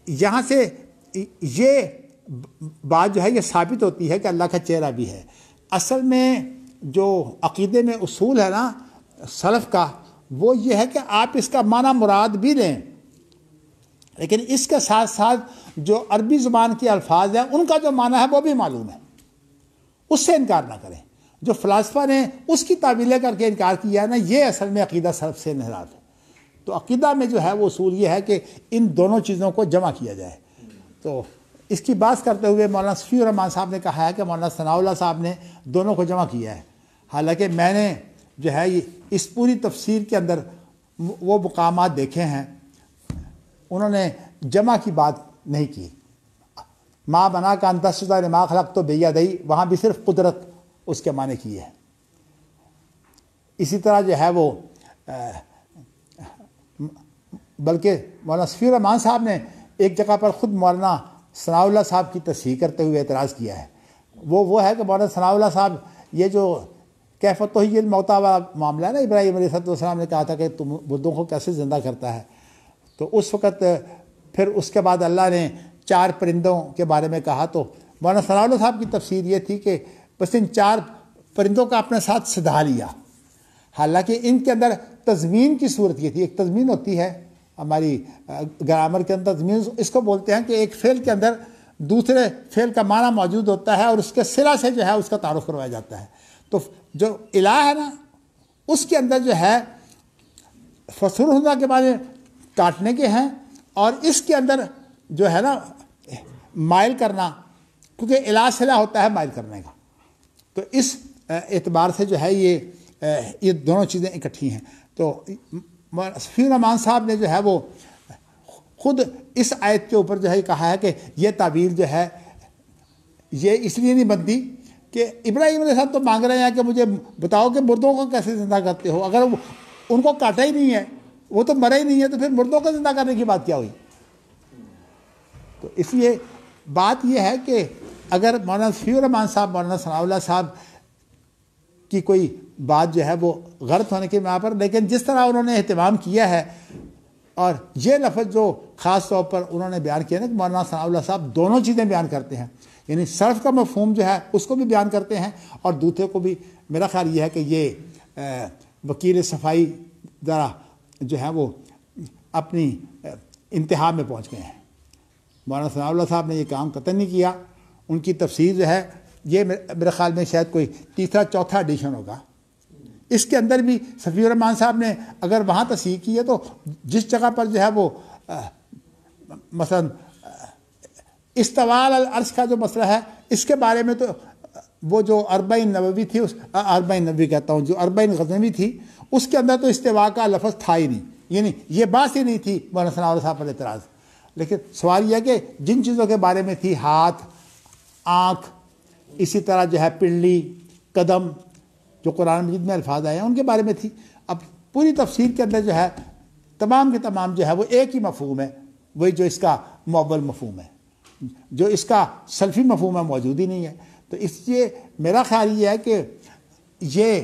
یہاں سے یہ بات جو ہے یہ ثابت ہوتی ہے کہ اللہ کا چہرہ بھی ہے۔ اصل میں جو عقیدے میں اصول ہے نا سلف کا، وہ یہ ہے کہ آپ اس کا معنی مراد بھی لیں لیکن اس کے ساتھ ساتھ جو عربی زبان کے الفاظ ہیں ان کا جو معنی ہے وہ بھی معلوم ہے، اس سے انکار نہ کریں۔ جو فلاسفہ نے اس کی تعویلیں کر کے انکار کیا ہے نا، یہ اصل میں عقیدہ سلف سے انحراف ہے۔ تو عقیدہ میں جو ہے وہ اصول یہ ہے کہ ان دونوں چیزوں کو جمع کیا جائے۔ تو اس کی بات کرتے ہوئے مولانا صفی الرحمان صاحب نے کہا ہے کہ مولانا ثناء اللہ صاحب نے دونوں کو جمع کیا ہے، حالانکہ میں نے جو ہے اس پوری تفسیر کے اندر وہ مقامات دیکھے ہیں، انہوں نے جمع کی بات نہیں کی۔ ماں بنا کا انتشدہ نما خلق تو بیدئی، وہاں بھی صرف قدرت اس کے معنی کی ہے۔ اسی طرح جو ہے وہ بلکہ مولانا صفی الرحمان صاحب نے ایک جگہ پر خود مولانا ثناء اللہ صاحب کی تصحیح کرتے ہوئے اعتراض کیا ہے۔ وہ ہے کہ مولانا ثناء اللہ صاحب یہ جو کیف تحیی الموتیٰ والا معاملہ ہے نا، ابراہیم علیہ السلام نے کہا تھا کہ تم مردوں کو کیسے زندہ کرتا ہے، تو اس وقت پھر اس کے بعد اللہ نے 4 پرندوں کے بارے میں کہا، تو مولانا ثناء اللہ صاحب کی تفسیر یہ تھی کہ بس ان 4 پرندوں کا اپنے ساتھ سدھا لیا، حالانکہ ان کے اندر تضمین کی صورت یہ تھی۔ ایک تضمین ہوتی ہے ہماری گرامر کے اندر، تضمین اس کو بولتے ہیں کہ ایک فعل کے اندر دوسرے فعل کا معنی موجود ہوتا ہے اور اس کے صلہ سے جو ہے اس کا تعارف کروایا جاتا ہے۔ تو جو الہ ہے نا، اس کے اندر جو ہے فسرہنا کے معنی کاٹنے کے ہیں، اور اس کے اندر جو ہے نا مائل کرنا، کیونکہ الہ صلہ ہوتا ہے مائل کرنے کا۔ تو اس اعتبار سے جو ہے یہ دونوں چیزیں اکٹھی ہیں۔ تو صفی الرحمان صاحب نے جو ہے وہ خود اس آیت کے اوپر جو ہے کہا ہے کہ یہ تعبیر جو ہے یہ اس لیے نہیں بنتی کہ ابراہیم علیہ السلام تو مانگ رہے ہیں کہ مجھے بتاؤ کہ مردوں کو کیسے زندہ کرتے ہو، اگر ان کو کاٹا ہی نہیں ہے، وہ تو مرے ہی نہیں ہے، تو پھر مردوں کو زندہ کرنے کی بات کیا ہوئی؟ تو اس لیے بات یہ ہے کہ اگر مولانا صفی الرحمان صاحب، مولانا ثناء اللہ صاحب کی کوئی بات جو ہے وہ غلط ہونے کے بنا پر، لیکن جس طرح انہوں نے اہتمام کیا ہے، اور یہ لفظ جو خاص طور پر انہوں نے بیان کیا نا کہ مولانا ثناء اللہ صاحب دونوں چیزیں بیان کرتے ہیں، یعنی صرف کا مفہوم جو ہے اس کو بھی بیان کرتے ہیں، اور دوسرے کو بھی۔ میرا خیال یہ ہے کہ یہ وکیل صفائی ذرا جو ہے وہ اپنی انتہا میں پہنچ گئے ہیں۔ مولانا ثناء اللہ صاحب نے یہ کام قطعاً نہیں کیا۔ ان کی تفسیر جو ہے یہ میرے خیال میں شاید کوئی 3-4 ایڈیشن ہوگا، اس کے اندر بھی صفی الرحمان صاحب نے اگر وہاں تصحیح کی ہے، تو جس جگہ پر جو ہے وہ مثلا استواء علی العرش کا جو مسئلہ ہے، اس کے بارے میں تو وہ جو اربعین نووی تھی، اربعین نووی کہتا ہوں، جو اربعین غزنوی تھی، اس کے اندر تو استواء کا لفظ تھا ہی نہیں، یعنی یہ بات ہی نہیں تھی مولانا ثناء اللہ صاحب پر اعتراض۔ لیکن سوال یہ ہے کہ جن چیزوں کے بارے میں تھی، ہاتھ، آنکھ، اسی طرح جو ہے پنڈلی، قدم، جو قرآن مجید میں الفاظ آئے ہیں ان کے بارے میں تھی۔ اب پوری تفسیر کے اندر جو ہے تمام کے تمام جو ہے وہ ایک ہی مفہوم ہے، وہی جو اس کا مؤول مفہوم ہے، جو اس کا سلفی مفہوم ہے موجود ہی نہیں ہے۔ تو اس لیے میرا خیال یہ ہے کہ یہ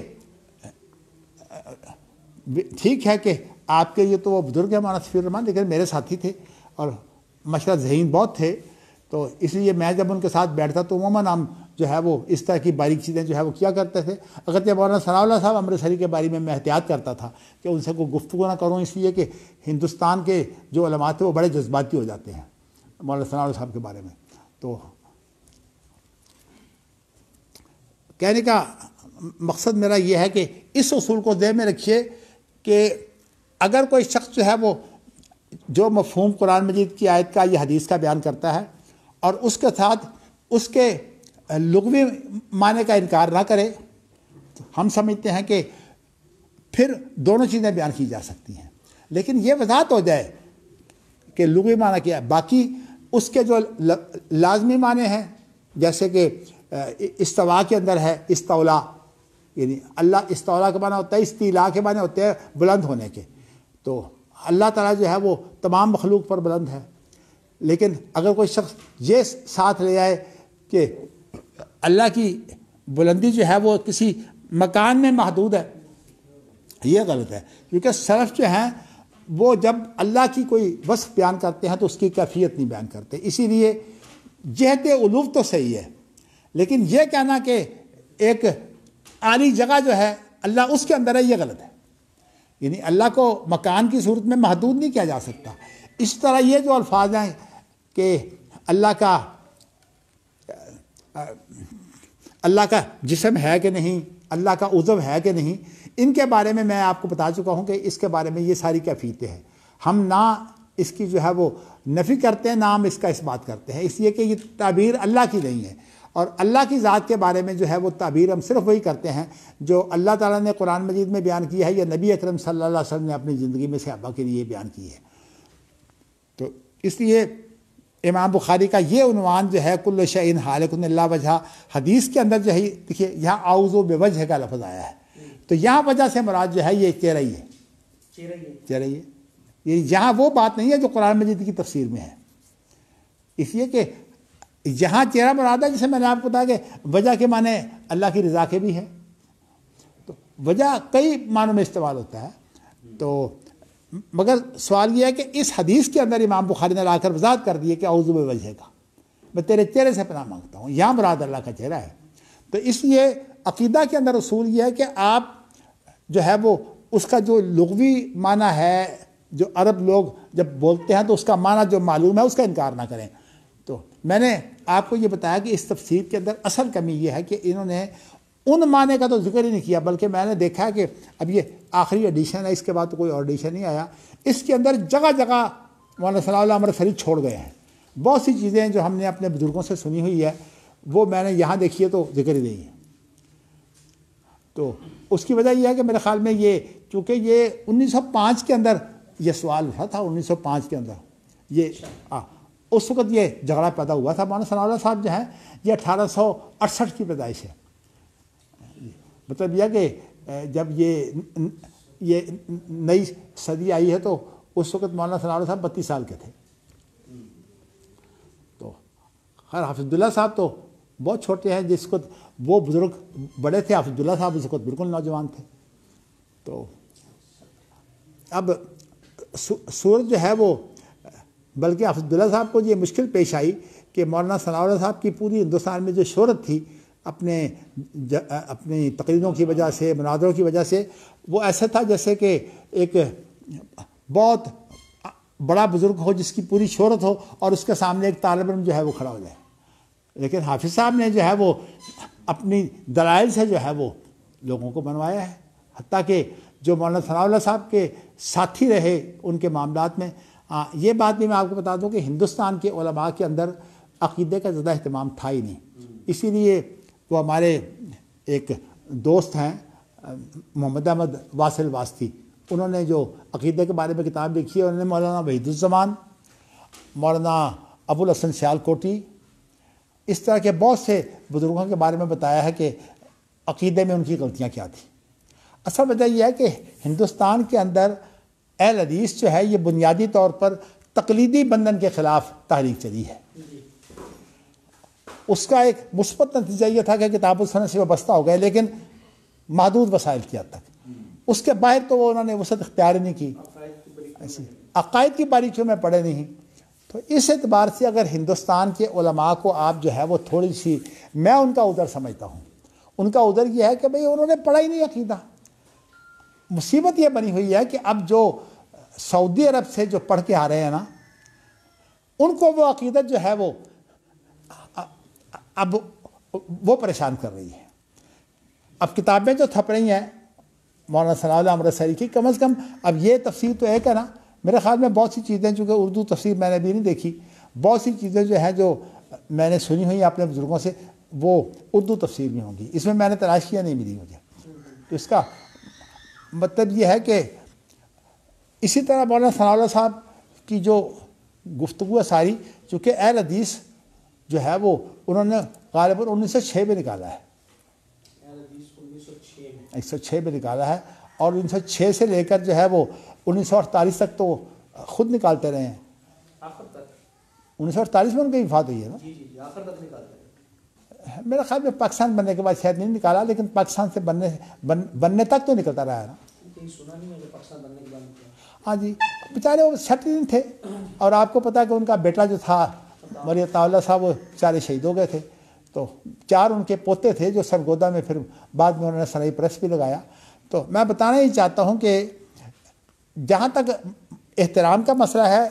ٹھیک ہے کہ آپ کے یہ تو وہ بزرگ ہیں مولانا صفی الرحمان، لیکن میرے ساتھی تھے اور مشرح ذہین بہت تھے، تو اس لیے میں جب ان کے ساتھ بیٹھتا تو عموماً ہم جو ہے وہ اس طرح کی باریک چیزیں جو ہے وہ کیا کرتے تھے۔ اگرچہ مولانا ثناء اللہ صاحب امرتسری کے بارے میں احتیاط کرتا تھا کہ ان سے کوئی گفتگو نہ کروں، اس لیے کہ ہندوستان کے جو علماء تھے وہ بڑے جذباتی ہو جاتے ہیں مولانا ثناء اللہ صاحب کے بارے میں۔ تو کہنے کا مقصد میرا یہ ہے کہ اس اصول کو ذہن میں رکھیے کہ اگر کوئی شخص جو ہے وہ جو مفہوم قرآن مجید کی آیت کا یا حدیث کا بیان کرتا ہے اور اس کے ساتھ اس کے لغوی معنی کا انکار نہ کرے، ہم سمجھتے ہیں کہ پھر دونوں چیزیں بیان کی جا سکتی ہیں، لیکن یہ وضاحت ہو جائے کہ لغوی معنی کیا ہے۔ باقی اس کے جو لازمی معنی ہیں، جیسے کہ استوا کے اندر ہے استولا، یعنی اللہ استولا کے معنی ہوتا ہے، استیلا کے معنی ہوتے ہیں بلند ہونے کے، تو اللہ تعالیٰ جو ہے وہ تمام مخلوق پر بلند ہے۔ لیکن اگر کوئی شخص یہ ساتھ لے آئے کہ اللہ کی بلندی جو ہے وہ کسی مکان میں محدود ہے، یہ غلط ہے، کیونکہ سلف جو ہیں وہ جب اللہ کی کوئی وصف بیان کرتے ہیں تو اس کی کیفیت نہیں بیان کرتے۔ اسی لیے جہت علو تو صحیح ہے، لیکن یہ کہنا کہ ایک عالی جگہ جو ہے اللہ اس کے اندر ہے، یہ غلط ہے۔ یعنی اللہ کو مکان کی صورت میں محدود نہیں کیا جا سکتا۔ اس طرح یہ جو الفاظ ہیں کہ اللہ کا جسم ہے کہ نہیں، اللہ کا عضو ہے کہ نہیں، ان کے بارے میں آپ کو بتا چکا ہوں کہ اس کے بارے میں یہ ساری کیفیتیں ہیں. ہم نہ اس کی جو ہے وہ نفی کرتے ہیں، نہ ہم اس کا اس بات کرتے ہیں، اس لیے کہ یہ تعبیر اللہ کی نہیں ہے. اور اللہ کی ذات کے بارے میں جو ہے وہ تعبیر ہم صرف وہی کرتے ہیں جو اللہ تعالیٰ نے قرآن مجید میں بیان کیا ہے یا نبی اکرم صلی اللہ علیہ وسلم نے اپنی زندگی میں صحابہ کے لیے بیان کی ہے. تو اس لیے امام بخاری کا یہ عنوان جو ہے کل شیء ہالک الا وجہ، حدیث کے اندر جو ہے دیکھیے یہاں اعوذ بوجہ کا لفظ آیا ہے، تو یہاں وجہ سے مراد جو ہے یہ چہرہ ہی ہے، چہرہ ہی ہے. یہ یہاں وہ بات نہیں ہے جو قرآن مجید کی تفسیر میں ہے. اس لیے کہ یہاں چہرہ مراد ہے، جسے میں نے آپ کو بتایا کہ وجہ کے معنی اللہ کی رضا کے بھی ہے. تو وجہ کئی معنوں میں استعمال ہوتا ہے. تو مگر سوال یہ ہے کہ اس حدیث کے اندر امام بخاری نے لا کر وضاحت کر دی ہے کہ اعوذ بوجہ کا، میں تیرے چہرے سے پناہ مانگتا ہوں، یہاں مراد اللہ کا چہرہ ہے. تو اس لیے عقیدہ کے اندر اصول یہ ہے کہ آپ جو ہے وہ اس کا جو لغوی معنی ہے، جو عرب لوگ جب بولتے ہیں تو اس کا معنی جو معلوم ہے اس کا انکار نہ کریں. تو میں نے آپ کو یہ بتایا کہ اس تفسیر کے اندر اصل کمی یہ ہے کہ انہوں نے ان معنی کا تو ذکر ہی نہیں کیا، بلکہ میں نے دیکھا کہ اب یہ آخری ایڈیشن ہے، اس کے بعد تو کوئی اور ایڈیشن نہیں آیا. اس کے اندر جگہ جگہ مولانا ثناء اللہ امرتسری چھوڑ گئے ہیں. بہت سی چیزیں جو ہم نے اپنے بزرگوں سے سنی ہوئی ہے وہ میں نے یہاں دیکھی ہے تو ذکر ہی نہیں ہے. تو اس کی وجہ یہ ہے کہ میرے خیال میں یہ چونکہ یہ 1905 کے اندر یہ سوال اٹھا تھا، 1905 کے اندر یہ اس وقت یہ جھگڑا پیدا ہوا تھا. مولانا ثناء اللہ صاحب جو ہیں یہ 1868 کی پیدائش ہے. مطلب یہ کہ جب یہ نئی صدی آئی ہے تو اس وقت مولانا ثناء اللہ صاحب 32 سال کے تھے. تو خیر حافظ عبداللہ صاحب تو بہت چھوٹے ہیں، جس وقت وہ بزرگ بڑے تھے، حافظ عبداللہ صاحب اس وقت بالکل نوجوان تھے. تو اب صورت جو ہے وہ بلکہ حافظ عبداللہ صاحب کو یہ مشکل پیش آئی کہ مولانا ثناء اللہ صاحب کی پوری ہندوستان میں جو شہرت تھی اپنی تقریروں کی وجہ سے، مناظروں کی وجہ سے، وہ ایسا تھا جیسے کہ ایک بہت بڑا بزرگ ہو جس کی پوری شہرت ہو اور اس کے سامنے ایک طالب علم جو ہے وہ کھڑا ہو جائے. لیکن حافظ صاحب نے جو ہے وہ اپنی دلائل سے جو ہے وہ لوگوں کو بنوایا ہے، حتیٰ کہ جو مولانا ثناء اللہ صاحب کے ساتھی رہے ان کے معاملات میں. یہ بات بھی میں آپ کو بتا دوں کہ ہندوستان کے علماء کے اندر عقیدے کا زیادہ اہتمام تھا ہی نہیں. اسی لیے وہ ہمارے ایک دوست ہیں محمد احمد واصل واسطی، انہوں نے جو عقیدے کے بارے میں کتاب لکھی ہے، انہوں نے مولانا وحید الزمان، مولانا ابو الحسن سیال کوٹی، اس طرح کے بہت سے بزرگوں کے بارے میں بتایا ہے کہ عقیدے میں ان کی غلطیاں کیا تھیں. اصل وجہ یہ ہے کہ ہندوستان کے اندر اہل حدیث جو ہے یہ بنیادی طور پر تقلیدی بندھن کے خلاف تحریک چلی ہے. اس کا ایک مثبت نتیجہ یہ تھا کہ کتاب و سنت سے وابستہ ہو گئے، لیکن محدود وسائل کی حد تک. اس کے باہر تو انہوں نے وسعت اختیار نہیں کی، عقائد کی باریکیوں میں پڑے نہیں. تو اس اعتبار سے اگر ہندوستان کے علماء کو آپ جو ہے وہ تھوڑی سی، میں ان کا عذر سمجھتا ہوں. ان کا عذر یہ ہے کہ بھئی انہوں نے پڑھا ہی نہیں عقیدہ. مصیبت یہ بنی ہوئی ہے کہ اب جو سعودی عرب سے جو پڑھ کے آ رہے ہیں نا، ان کو وہ عقیدت جو ہے وہ اب وہ پریشان کر رہی ہے. اب کتابیں جو تھپ رہی ہیں مولانا ثناء اللہ امرتسری کی، کم از کم اب یہ تفسیر تو ایک ہے نا. میرے خیال میں بہت سی چیزیں، چونکہ اردو تفسیر میں نے بھی نہیں دیکھی، بہت سی چیزیں جو ہیں جو میں نے سنی ہوئی اپنے بزرگوں سے وہ اردو تفسیر میں ہوں گی. اس میں نے تلاش کیا، نہیں ملی مجھے. تو اس کا مطلب یہ ہے کہ اسی طرح مولانا ثناء اللہ صاحب کی جو گفتگو ہے ساری، چونکہ اہل حدیث جو ہے وہ انہوں نے غالباً 1906 میں نکالا ہے، 1906 میں نکالا ہے، اور 1906 سے لے کر جو ہے وہ 1948 تک تو خود نکالتے رہے ہیں. 1948 میں ان کی وفات ہوئی ہے نا. میرے خیال میں پاکستان بننے کے بعد شاید نہیں نکالا، لیکن پاکستان سے بننے تک تو نکلتا رہا ہے نا. ہاں جی، بیچارے وہ سیٹ نہیں تھے. اور آپ کو پتا کہ ان کا بیٹا جو تھا مولانا عطا اللہ صاحب، وہ بیچارے شہید ہو گئے تھے. تو 4 ان کے پوتے تھے جو سرگودا میں پھر بعد میں انہوں نے سرائی پریس بھی لگایا. تو میں بتانا ہی چاہتا ہوں کہ جہاں تک احترام کا مسئلہ ہے،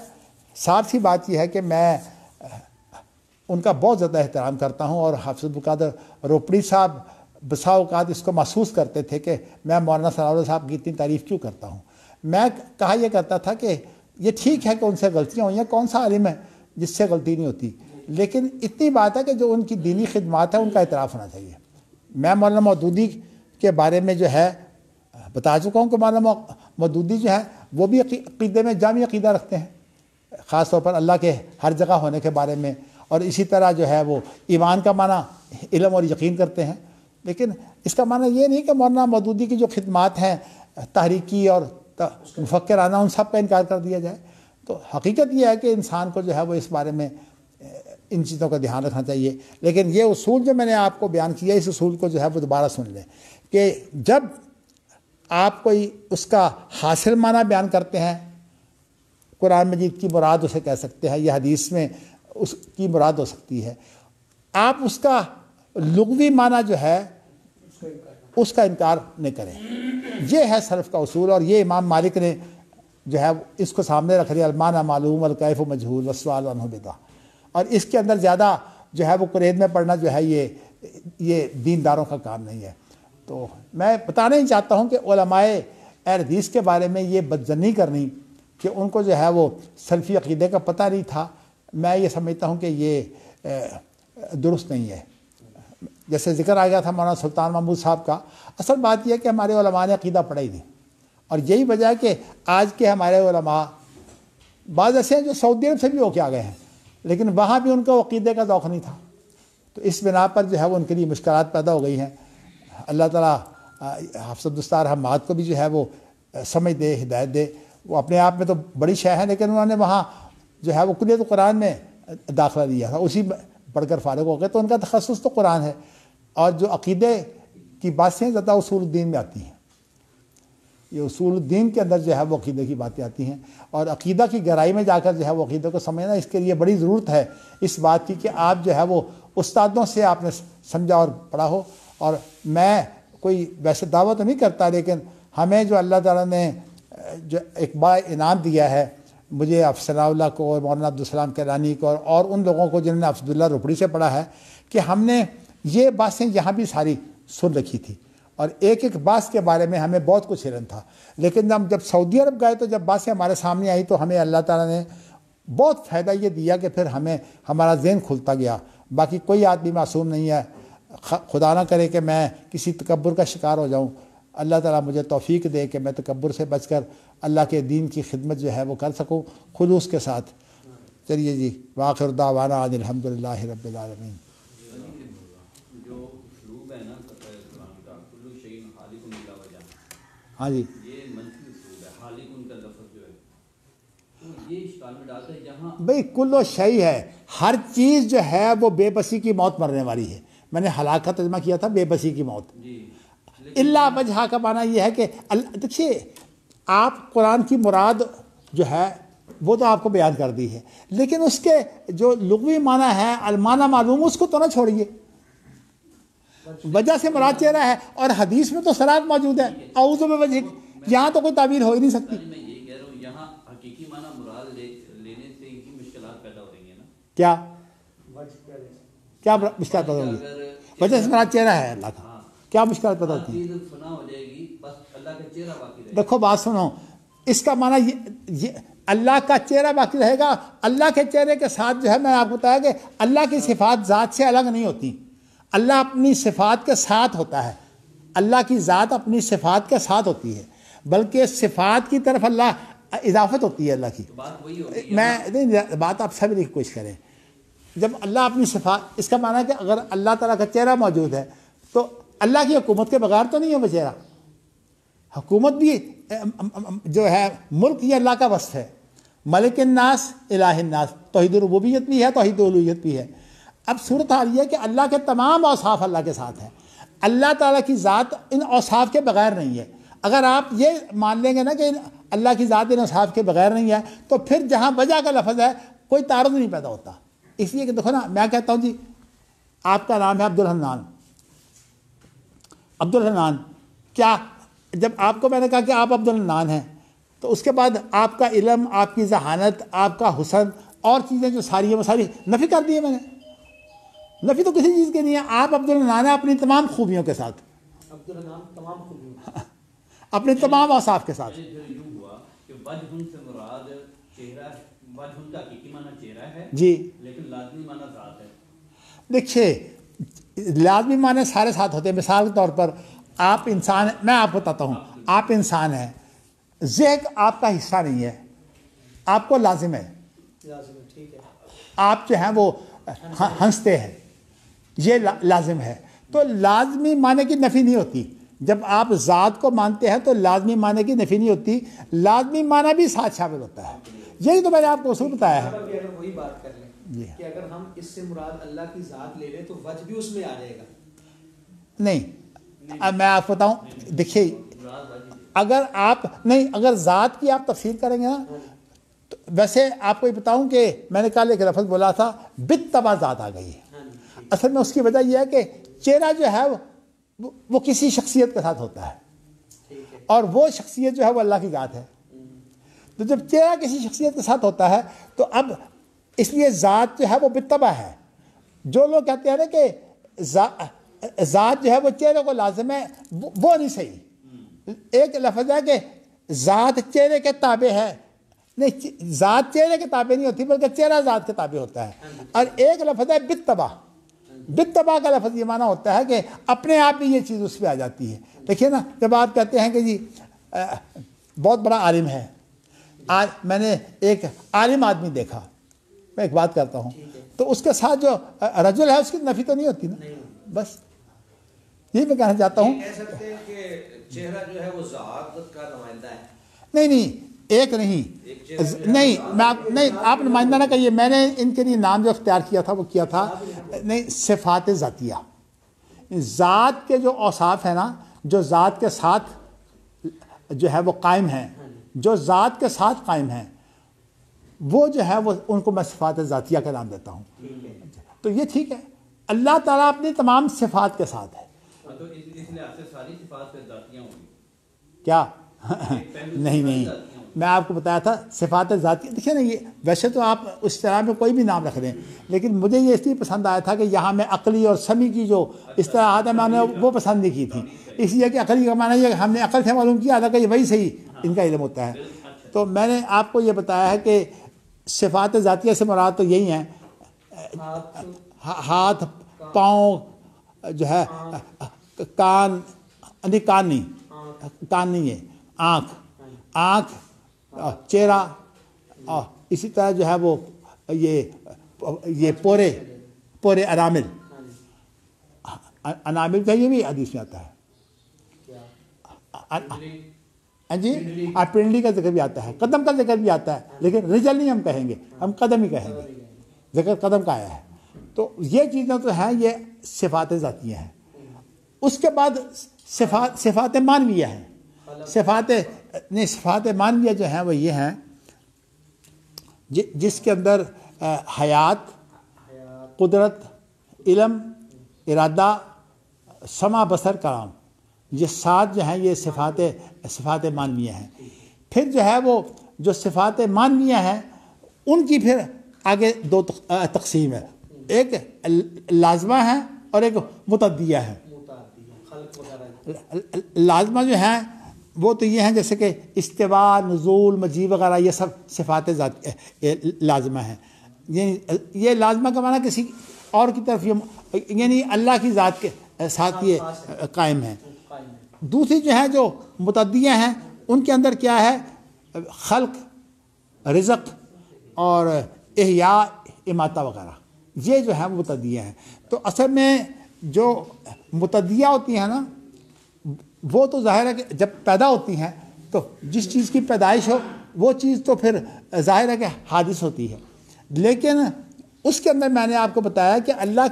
صاف سی بات یہ ہے کہ میں ان کا بہت زیادہ احترام کرتا ہوں، اور حافظ عبدالقادر روپڑی صاحب بسا اوقات اس کو محسوس کرتے تھے کہ میں مولانا ثناء اللہ صاحب کی اتنی تعریف کیوں کرتا ہوں۔ میں کہا یہ کرتا تھا کہ یہ ٹھیک ہے کہ ان سے غلطیاں ہوئی ہیں، کون سا عالم ہے جس سے غلطی نہیں ہوتی، لیکن اتنی بات ہے کہ جو ان کی دینی خدمات ہیں ان کا اعتراف ہونا چاہیے۔ میں مولانا مودودی کے بارے میں جو ہے بتا چکا ہوں کہ مولانا مودودی جو ہے وہ بھی عقیدے میں جامع عقیدہ رکھتے ہیں، خاص طور پر اللہ کے ہر جگہ ہونے کے بارے میں، اور اسی طرح جو ہے وہ ایمان کا معنی علم اور یقین کرتے ہیں۔ لیکن اس کا معنی یہ نہیں کہ مولانا مودودی کی جو خدمات ہیں تحریکی اور مفکرانہ ان سب کا انکار کر دیا جائے۔ تو حقیقت یہ ہے کہ انسان کو جو ہے وہ اس بارے میں ان چیزوں کا دھیان رکھنا چاہیے۔ لیکن یہ اصول جو میں نے آپ کو بیان کیا، اس اصول کو جو ہے وہ دوبارہ سن لیں کہ جب آپ کوئی اس کا حاصل معنی بیان کرتے ہیں، قرآن مجید کی مراد اسے کہہ سکتے ہیں یا حدیث میں اس کی مراد ہو سکتی ہے، آپ اس کا لغوی معنی جو ہے اس کا انکار نہیں کریں۔ یہ ہے سلف کا اصول، اور یہ امام مالک نے جو ہے اس کو سامنے رکھ دیا، المعنی معلوم والکیف مجہول والسؤال عنہ بدعہ، اور اس کے اندر زیادہ جو ہے وہ قرید میں پڑھنا جو ہے یہ دینداروں کا کام نہیں ہے۔ تو میں بتانا ہی چاہتا ہوں کہ علماء اہل حدیث کے بارے میں یہ بدظنی کرنی کہ ان کو جو ہے وہ سلفی عقیدے کا پتہ نہیں تھا، میں یہ سمجھتا ہوں کہ یہ درست نہیں ہے۔ جیسے ذکر آ گیا تھا مولانا سلطان محمود صاحب کا، اصل بات یہ ہے کہ ہمارے علماء نے عقیدہ پڑھا ہی نہیں، اور یہی وجہ ہے کہ آج کے ہمارے علماء بعض ایسے ہیں جو سعودی عرب سے بھی ہو کے آ گئے ہیں، لیکن وہاں بھی ان کو عقیدے کا ذوق نہیں تھا، تو اس بنا پر جو ہے وہ ان کے لیے مشکلات پیدا ہو گئی ہیں۔ اللہ تعالیٰ حافظ عبدالستار حماد کو بھی جو ہے وہ سمجھ دے، ہدایت دے۔ وہ اپنے آپ میں تو بڑی شے ہے، لیکن انہوں نے وہاں جو ہے وہ کلیت قرآن میں داخلہ دیا تھا، اسی میں پڑھ کر فارغ ہو گئے، تو ان کا تخصص تو قرآن ہے، اور جو عقیدے کی باتیں زیادہ اصول الدین میں آتی ہیں، یہ اصول الدین کے اندر جو ہے وہ عقیدے کی باتیں آتی ہیں، اور عقیدہ کی گہرائی میں جا کر جو ہے وہ عقیدے کو سمجھنا، اس کے لیے بڑی ضرورت ہے اس بات کی کہ آپ جو ہے وہ استادوں سے آپ نے سمجھا اور پڑھا ہو۔ اور میں کوئی ویسے دعویٰ تو نہیں کرتا، لیکن ہمیں جو اللہ تعالیٰ نے جو ایک بڑا انعام دیا ہے، مجھے ثناء اللہ کو اور مولانا عبدالسلام کیلانی کو اور ان لوگوں کو جنہوں نے عبداللہ روپڑی سے پڑھا ہے، کہ ہم نے یہ باتیں یہاں بھی ساری سن رکھی تھی، اور ایک ایک بات کے بارے میں ہمیں بہت کچھ علم تھا، لیکن جب سعودی عرب گئے تو جب باتیں ہمارے سامنے آئی تو ہمیں اللہ تعالیٰ نے بہت فائدہ یہ دیا کہ پھر ہمارا ذہن کھلتا گیا۔ باقی کوئی آدمی معصوم نہیں ہے، خدا نہ کرے کہ میں کسی تکبر کا شکار ہو جاؤں، اللہ تعالیٰ مجھے توفیق دے کہ میں تکبر سے بچ کر اللہ کے دین کی خدمت جو ہے وہ کر سکوں خلوص کے ساتھ۔ چلیے جی، وآخر دعوانا ان الحمدللہ رب العالمین۔ جو اسلوب ہے نا قرآن کا، کل شیء خالق بلا وجہ، ہاں جی، یہ منفی اسلوب ہے، خالق ان کا لفظ جو ہے تو یہ اشکال میں ڈالتا ہے جہاں بھئی کل شیء ہے، ہر چیز جو ہے وہ بے بسی کی موت مرنے والی ہے۔ میں نے ہلاک کا ترجمہ کیا تھا بے بسی کی موت۔ جی اللہ وجہ کا معنی یہ ہے کہ دیکھیے، آپ قرآن کی مراد جو ہے وہ تو آپ کو بیان کر دی ہے، لیکن اس کے جو لغوی معنی ہے المعنی معلوم، اس کو تو نہ چھوڑیے۔ وجہ سے مراد چہرہ ہے، اور حدیث میں تو صراحت موجود ہے، اعوذ بوجہ، یہاں تو کوئی تعبیر ہو ہی نہیں سکتی۔ میں یہ کہہ رہا ہوں، یہاں حقیقی معنی مراد لینے سے ان کی مشکلات پیدا ہو رہی ہیں نا۔ کیا مشکلات پیدا ہوگی؟ وجہ سے مراد چہرہ ہے اللہ کا، کیا مشکلات پیدا ہوتی ہیں؟ فنا ہو جائے گی، بس اللہ کا چہرہ باقی رہے گا۔ دیکھو بات سنو، اس کا معنی یہ اللہ کا چہرہ باقی رہے گا۔ اللہ کے چہرے کے ساتھ جو ہے میں آپ کو بتایا کہ اللہ کی صفات ذات سے الگ نہیں ہوتی، اللہ اپنی صفات کے ساتھ ہوتا ہے، اللہ کی ذات اپنی صفات کے ساتھ ہوتی ہے، بلکہ صفات کی طرف اللہ اضافت ہوتی ہے اللہ کی۔ بات وہی ہو رہی ہے، میں نہیں، بات آپ سمجھنے کی کوشش کریں۔ جب اللہ اپنی صفات، اس کا معنی ہے کہ اگر اللہ تعالیٰ کا چہرہ موجود ہے تو اللہ کی حکومت کے بغیر تو نہیں ہے وہ چہرہ۔ حکومت بھی جو ہے، ملک یہ اللہ کا وصف ہے، ملک الناس الہ الناس، توحید ربوبیت بھی ہے، توحید الوہیت بھی ہے۔ اب صورت حال یہ ہے کہ اللہ کے تمام اوصاف اللہ کے ساتھ ہیں، اللہ تعالیٰ کی ذات ان اوصاف کے بغیر نہیں ہے۔ اگر آپ یہ مان لیں گے نا کہ اللہ کی ذات ان اوصاف کے بغیر نہیں ہے، تو پھر جہاں وجہ کا لفظ ہے کوئی تعارض نہیں پیدا ہوتا۔ اس لیے کہ دیکھو نا، میں کہتا ہوں جی آپ کا نام ہے عبدالحنان، عبدالحنان، کیا جب آپ کو میں نے کہا کہ آپ عبدالحنان ہیں تو اس کے بعد آپ کا علم، آپ کی ذہانت، آپ کا حسن اور چیزیں جو ساری ہیں وہ ساری نفی کر دی ہے میں نے. نفی تو کسی چیز کی نہیں ہے. آپ عبدالحنان ہیں اپنی تمام خوبیوں کے ساتھ، عبدالحنان تمام خوبیوں اپنے تمام اوصاف کے ساتھ. پھر یوں ہوا کہ وجہ سے مراد چہرہ، وجہ کا حقیقی معنی چہرہ ہے جی لیکن لازمی معنی ذات ہے. دیکھیے لازمی معنی سارے ساتھ ہوتے ہیں. مثال کے طور پر آپ انسان، میں آپ کو بتاتا ہوں، آپ انسان ہیں، ذہن آپ کا حصہ نہیں ہے، آپ کو لازم ہے. لازم ہے، ٹھیک ہے. آپ جو ہیں وہ ہنستے ہیں، یہ لازم ہے. تو لازمی معنی کی نفی نہیں ہوتی. جب آپ ذات کو مانتے ہیں تو لازمی معنی کی نفی نہیں ہوتی، لازمی معنی بھی ساتھ شامل ہوتا ہے. یہی تو میں نے آپ کو اصول بتایا ہے. اگر وہی بات کر لیں کہ اگر ہم اس سے مراد اللہ کی ذات لے لیں تو وجہ بھی اس میں آ جائے گا. نہیں، اب میں آپ کو بتاؤں، دیکھیے اگر آپ نہیں، اگر ذات کی آپ تفسیر کریں گے نا، تو ویسے آپ کو یہ بتاؤں کہ میں نے کل ایک لفظ بولا تھا بالطبع ذات آ گئی ہے. اصل میں اس کی وجہ یہ ہے کہ چہرہ جو ہے وہ کسی شخصیت کے ساتھ ہوتا ہے اور وہ شخصیت جو ہے وہ اللہ کی ذات ہے. تو جب چہرہ کسی شخصیت کے ساتھ ہوتا ہے تو اب اس لیے ذات جو ہے وہ بالطبع ہے. جو لوگ کہتے ہیں نا کہ ذات جو ہے وہ چہرے کو لازم ہے، وہ نہیں صحیح. ایک لفظ ہے کہ ذات چہرے کے تابع ہے، نہیں، ذات چہرے کے تابع نہیں ہوتی بلکہ چہرہ ذات کے تابع ہوتا ہے. اور ایک لفظ ہے بالطبع. بالطبع کا لفظ یہ معنی ہوتا ہے کہ اپنے آپ بھی یہ چیز اس پہ آ جاتی ہے. دیکھیے نا، جب آپ کہتے ہیں کہ جی بہت بڑا عالم ہے، آج میں نے ایک عالم آدمی دیکھا، میں ایک بات کرتا ہوں، تو اس کے ساتھ جو رجل ہے اس کی نفی تو نہیں ہوتی نا. بس یہی میں کہنا چاہتا ہوں. کہہ سکتے ہیں کہ چہرہ جو ہے وہ ذات کا نمائندہ ہے. نہیں، ایک نہیں، نہیں، آپ نمائندہ نہ کہیے. میں نے ان کے لیے نام جو اختیار کیا تھا وہ کیا تھا نہیں، صفات ذاتیہ. ذات کے جو اوصاف ہیں نا، جو ذات کے ساتھ جو ہے وہ قائم ہیں، جو ذات کے ساتھ قائم ہیں، وہ جو ہے وہ ان کو میں صفات ذاتیہ کا نام دیتا ہوں. تو یہ ٹھیک ہے، اللہ تعالیٰ اپنی تمام صفات کے ساتھ ہے. تو اس لحاظ سے ساری صفات پھر ذاتیاں ہوں گی کیا؟ نہیں، میں آپ کو بتایا تھا صفات ذاتیہ. دیکھیں نا، یہ ویسے تو آپ اس طرح میں کوئی بھی نام رکھ دیں، لیکن مجھے یہ اس لیے پسند آیا تھا کہ یہاں میں عقلی اور سمی کی جو اصطلاحات ہے میں نے وہ پسند نہیں کی تھی. اس لیے کہ عقلی کا معنی یہ کہ ہم نے عقل سے معلوم کیا تھا کہ یہ وہی صحیح ان کا علم ہوتا ہے. تو میں نے آپ کو یہ بتایا ہے کہ صفات ذاتیہ سے مراد تو یہی ہیں، ہاتھ، پاؤں، جو ہے کان نہیں ہے، آنکھ، چہرہ، اسی طرح جو ہے وہ یہ پورے انامل کا یہ بھی حدیث میں آتا ہے. جی، پنڈلی کا ذکر بھی آتا ہے، قدم کا ذکر بھی آتا ہے، لیکن رجل نہیں ہم کہیں گے، ہم قدم ہی کہیں گے. ذکر قدم کا آیا ہے. تو یہ چیزیں تو ہیں، یہ صفات ذاتیہ ہیں. اس کے بعد صفات معنویہ ہیں. صفات معنویہ جو ہیں وہ یہ ہیں جس کے اندر حیات، قدرت، علم، ارادہ، سمع، بصر، کلام، یہ سات جو ہیں یہ صفات معنویہ ہیں. پھر جو ہے وہ جو صفات معنویہ ہیں ان کی پھر آگے دو تقسیم ہے، ایک لازمہ ہے اور ایک متعدیہ ہے. لازمہ جو ہیں وہ تو یہ ہیں جیسے کہ استواء، نزول، مجیء وغیرہ، یہ سب صفات لازمہ ہیں. یہ لازمہ کا معنی کسی اور کی طرف یعنی اللہ کی ذات کے ساتھ یہ قائم ہے. دوسری جو ہیں جو متعدیہ ہیں ان کے اندر کیا ہے؟ خلق، رزق اور احیاء، اماتہ وغیرہ، یہ جو ہے وہ متعدیہ ہیں. تو اصل میں جو متعدیہ ہوتی ہیں نا وہ تو ظاہر ہے کہ جب پیدا ہوتی ہیں تو جس چیز کی پیدائش ہو وہ چیز تو پھر ظاہر ہے کہ حادث ہوتی ہے. لیکن اس کے اندر میں نے آپ کو بتایا کہ اللہ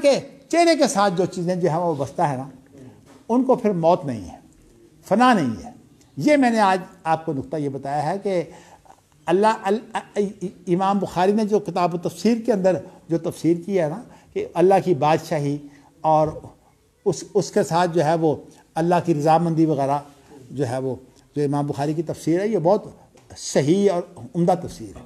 کے چہرے کے ساتھ جو چیزیں جو ہیں وہ بستا ہے نا ان کو پھر موت نہیں ہے، فنا نہیں ہے. یہ میں نے آج آپ کو نقطہ یہ بتایا ہے کہ امام بخاری نے جو کتاب تفسیر کے اندر جو تفسیر کی ہے نا کہ اللہ کی بادشاہی اور اس کے ساتھ جو ہے وہ اللہ کی رضامندی وغیرہ جو ہے وہ جو امام بخاری کی تفسیر ہے یہ بہت صحیح اور عمدہ تفسیر ہے.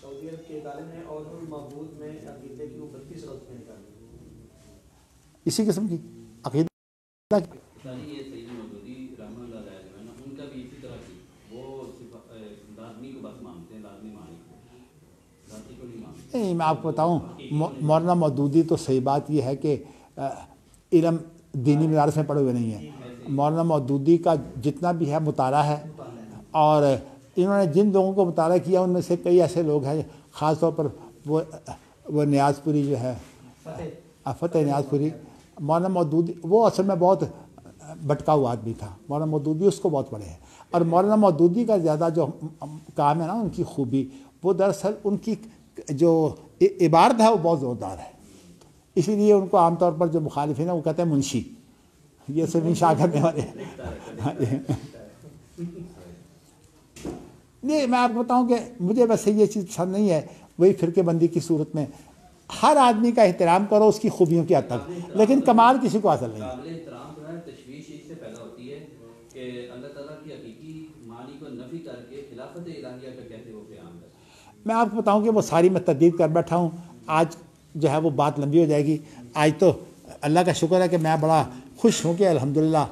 سعودی عرب کے ادارے نے اور المعبود میں عقیدے کی 32 رتبے نکالے. اسی قسم کی عقیدہ یہ سید مودودی رحمۃ اللہ علیہ جو ہے نا ان کا بھی اسی طرح کی وہ لازمی کو بس مانتے ہیں, لازمی معنی کو, ذاتی کو نہیں مانتے. نہیں, میں آپ کو بتاؤں مولانا مودودی تو صحیح بات یہ ہے کہ علم دینی مدارس میں پڑھے ہوئے نہیں ہیں. مولانا مودودی کا جتنا بھی ہے مطالعہ ہے, اور انہوں نے جن لوگوں کو مطالعہ کیا ان میں سے کئی ایسے لوگ ہیں, خاص طور پر وہ نیاز پوری جو ہے, فتح نیاز پوری. مولانا مودودی وہ اصل میں بہت بھٹکا ہوا آدمی تھا. مولانا مودودی اس کو بہت پڑھے ہیں, اور مولانا مودودی کا زیادہ جو کام ہے نا, ان کی خوبی وہ دراصل ان کی جو عبارت ہے وہ بہت زوردار ہے. اسی لیے ان کو عام طور پر جو مخالفین ہیں وہ کہتے ہیں منشی, یہ صرف انشاء کرنے والے. نہیں, میں آپ کو بتاؤں کہ مجھے ویسے یہ چیز پسند نہیں ہے, وہی فرقے بندی کی صورت میں ہر آدمی کا احترام کرو اس کی خوبیوں کی حد تک, لیکن کمال کسی کو حاصل نہیں. قابل احترام جو ہے تشویش اس سے پیدا ہوتی ہے کہ اللہ تعالیٰ کی حقیقی معنی کو نفی کر کے خلافت الہیہ کا کیسے وہ قیام ہے. میں آپ کو بتاؤں کہ وہ ساری میں تردید کر بیٹھا ہوں. آج جو ہے وہ بات لمبی ہو جائے گی. آج تو اللہ کا شکر ہے کہ میں بڑا خوش ہوں کہ الحمدللہ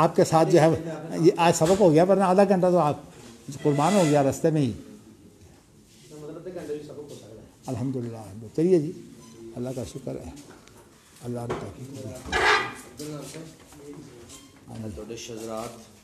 آپ کے ساتھ جو ہے یہ آج سبق ہو گیا, ورنہ آدھا گھنٹہ تو آپ قربان ہو گیا راستے میں ہی. الحمدللہ. چلیے جی, اللہ کا شکر ہے, اللہ نے توفیق دی. شزرات